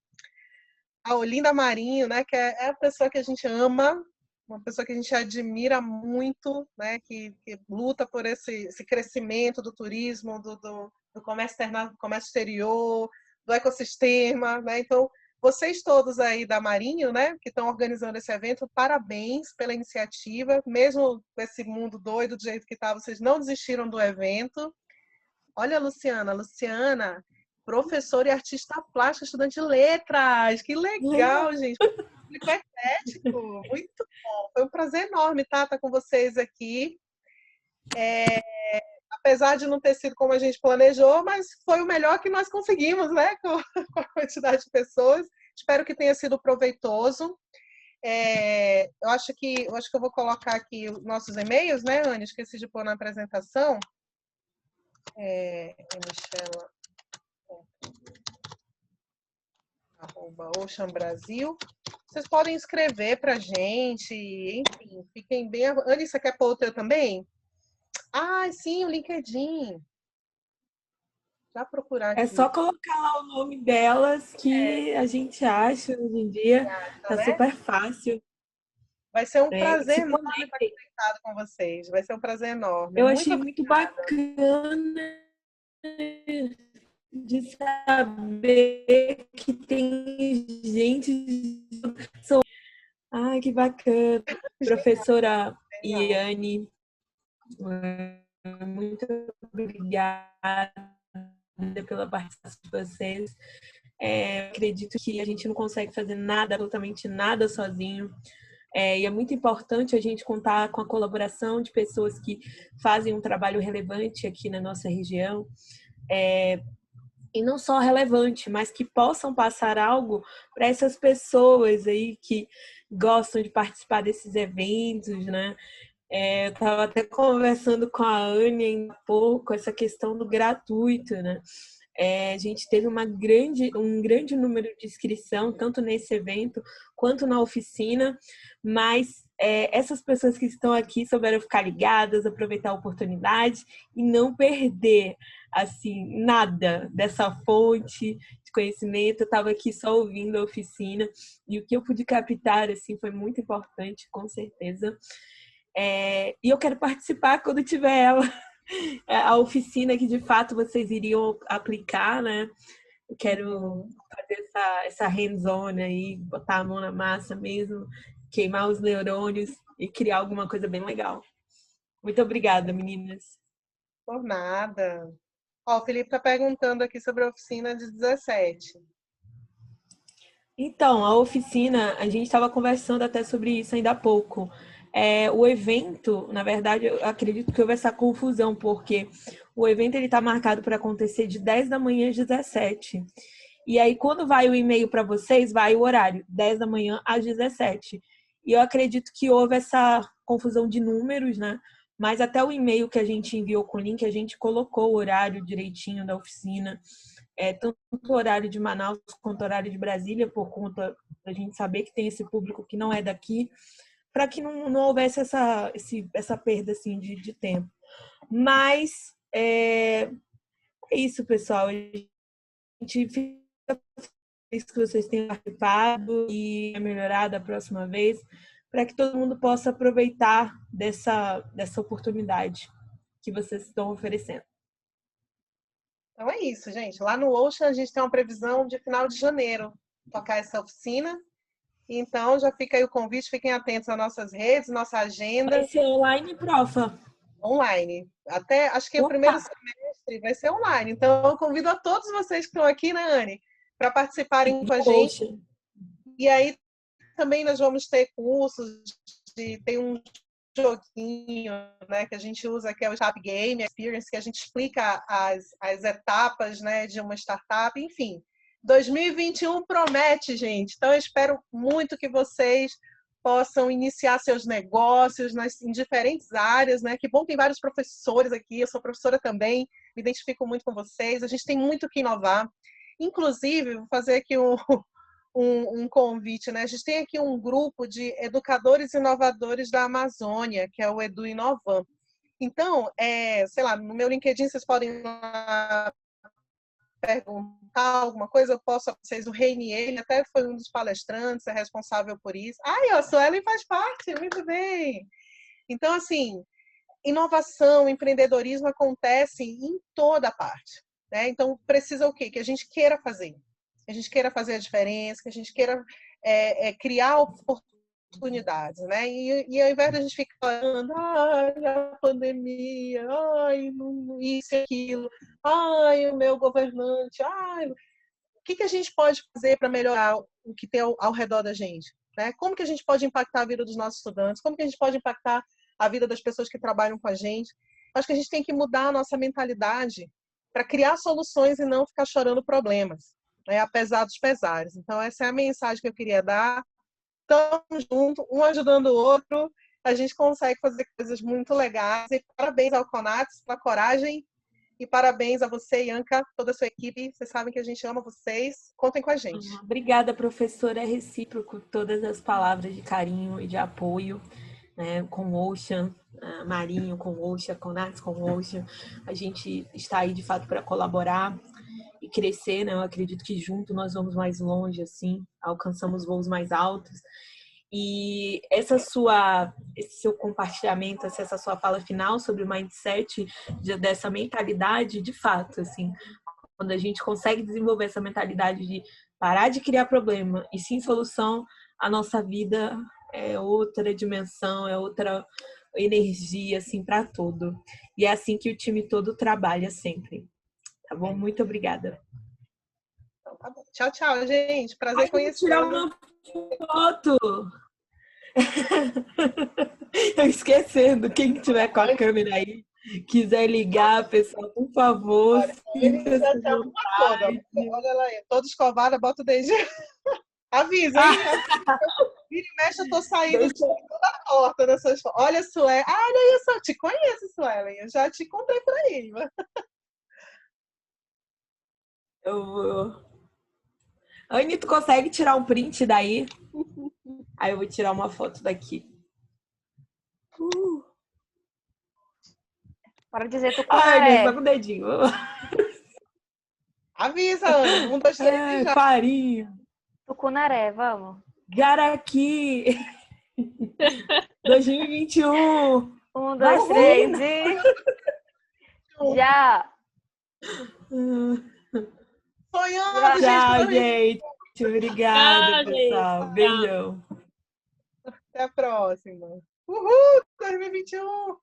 Olinda Marinho, né, que é a pessoa que a gente ama, uma pessoa que a gente admira muito, né, que luta por esse crescimento do turismo, do comércio comércio exterior, do ecossistema, né? Então, vocês todos aí da Marinho, né, que estão organizando esse evento, parabéns pela iniciativa, mesmo com esse mundo doido do jeito que está, vocês não desistiram do evento. Olha a Luciana, professora e artista plástica, estudante de letras, que legal, gente, público eclético, muito bom, foi um prazer enorme estar com vocês aqui. Apesar de não ter sido como a gente planejou, mas foi o melhor que nós conseguimos, né? Com a quantidade de pessoas. Espero que tenha sido proveitoso. Eu acho que eu vou colocar aqui os nossos e-mails, né, Anne? Esqueci de pôr na apresentação. Michela, @Ocean Brasil. Vocês podem escrever para a gente, enfim, fiquem bem. Anne, você quer pôr o teu também? Ah, sim, o LinkedIn. Já procurar É aqui. só colocar lá o nome delas que a gente acha hoje em dia. Tá Né? super fácil. Vai ser um prazer Se enorme estar conectem. conectado com vocês. Vai ser um prazer enorme. Eu Muito achei obrigada. muito bacana de saber que tem gente. Ai, que bacana. Professora Iane, muito obrigada pela participação de vocês. Acredito que a gente não consegue fazer nada, absolutamente nada sozinho. E é muito importante a gente contar com a colaboração de pessoas que fazem um trabalho relevante aqui na nossa região. E não só relevante, mas que possam passar algo para essas pessoas aí que gostam de participar desses eventos, né? Eu estava até conversando com a Anne há pouco, essa questão do gratuito, né? A gente teve um grande número de inscrição, tanto nesse evento quanto na oficina, mas essas pessoas que estão aqui souberam ficar ligadas, aproveitar a oportunidade e não perder assim nada dessa fonte de conhecimento. Eu estava aqui só ouvindo a oficina e o que eu pude captar assim foi muito importante, com certeza. E eu quero participar quando tiver ela. A oficina que de fato vocês iriam aplicar, né? Eu quero fazer essa hands-on aí, botar a mão na massa mesmo, queimar os neurônios e criar alguma coisa bem legal. Muito obrigada, meninas. Por nada. Ó, o Felipe está perguntando aqui sobre a oficina de 17. Então, a oficina, a gente estava conversando até sobre isso ainda há pouco. O evento, na verdade, eu acredito que houve essa confusão, porque o evento está marcado para acontecer de 10 da manhã às 17. E aí, quando vai o e-mail para vocês, vai o horário, 10 da manhã às 17. E eu acredito que houve essa confusão de números, né? Mas até o e-mail que a gente enviou com o link, a gente colocou o horário direitinho da oficina. Tanto o horário de Manaus quanto o horário de Brasília, por conta da gente saber que tem esse público que não é daqui, para que não houvesse essa perda assim, de tempo. Mas é isso, pessoal. A gente fica feliz que vocês tenham participado e melhorar da próxima vez, para que todo mundo possa aproveitar dessa oportunidade que vocês estão oferecendo. Então é isso, gente. Lá no Ocean a gente tem uma previsão de final de janeiro tocar essa oficina. Então já fica aí o convite, fiquem atentos às nossas redes, nossa agenda. Vai ser online, profa? Online. Até acho que Opa. o primeiro semestre vai ser online. Então eu convido a todos vocês que estão aqui, né, Anne, para participarem com a gente. Ocean. E aí também nós vamos ter cursos, tem um joguinho, né, que a gente usa, que é o Startup Game Experience, que a gente explica as etapas, né, de uma startup, enfim. 2021 promete, gente. Então, eu espero muito que vocês possam iniciar seus negócios em diferentes áreas, né? Que bom, tem vários professores aqui, eu sou professora também, me identifico muito com vocês, a gente tem muito que inovar. Inclusive, vou fazer aqui um convite, né? A gente tem aqui um grupo de educadores inovadores da Amazônia, que é o Edu Inovam. Então, sei lá, no meu LinkedIn vocês podem perguntar alguma coisa, eu posso a vocês. O Reinier, ele até foi um dos palestrantes, é responsável por isso. Ai, a Suelen faz parte, muito bem. Então, assim, inovação, empreendedorismo acontece em toda parte, né? Então, precisa o quê? Que a gente queira fazer. Que a gente queira fazer a diferença, que a gente queira criar oportunidades, né? E ao invés de a gente ficar falando, ai, a pandemia, ai, isso e aquilo, ai, o meu governante, ai, o que a gente pode fazer para melhorar o que tem ao redor da gente? Né? Como que a gente pode impactar a vida dos nossos estudantes? Como que a gente pode impactar a vida das pessoas que trabalham com a gente? Acho que a gente tem que mudar a nossa mentalidade para criar soluções e não ficar chorando problemas, né? Apesar dos pesares. Então, essa é a mensagem que eu queria dar. Estamos juntos, um ajudando o outro, a gente consegue fazer coisas muito legais. E parabéns ao Conatos pela coragem e parabéns a você, Ianca, toda a sua equipe. Vocês sabem que a gente ama vocês. Contem com a gente. Obrigada, professora. É recíproco todas as palavras de carinho e de apoio, né? Com o Ocean, Marinho com o Ocean, Conatos com o Ocean. A gente está aí, de fato, para colaborar e crescer, né? Eu acredito que junto nós vamos mais longe, assim, alcançamos voos mais altos. E esse seu compartilhamento, essa sua fala final sobre o mindset, dessa mentalidade, de fato, assim, quando a gente consegue desenvolver essa mentalidade de parar de criar problema e sim solução, a nossa vida é outra dimensão, é outra energia, assim, para tudo. E é assim que o time todo trabalha sempre. Tá bom? Muito obrigada. Então, tá bom. Tchau, tchau, gente. Prazer Vou tirar conhecê-lo. uma foto. Eu esquecendo. Quem tiver com a câmera aí, quiser ligar, pessoal, por favor, Olha, ele já sinta-se te à arruma toda. vontade. Olha ela aí, toda escovada, bota o dedinho. Avisa, hein? Vira e mexe, eu tô saindo Deixa... toda torta dessas fotos. Olha, Suelen. Ah, olha isso. Eu te conheço, Suelen. Eu já te contei por aí. Eu vou... Anny, tu consegue tirar um print daí? Aí eu vou tirar uma foto daqui. Para dizer Anny, só Tucunaré. com o dedinho. Avisa, Anny. 1, 2, 3 e já. Farinha. Tucunaré, vamos. Garaqui. 2021. 1, 2, Vacina. 3 e... Já! Sonhando, Tchau, gente. gente. Obrigada, Tchau, pessoal. gente. Beijão. Até a próxima. Uhul! 2021!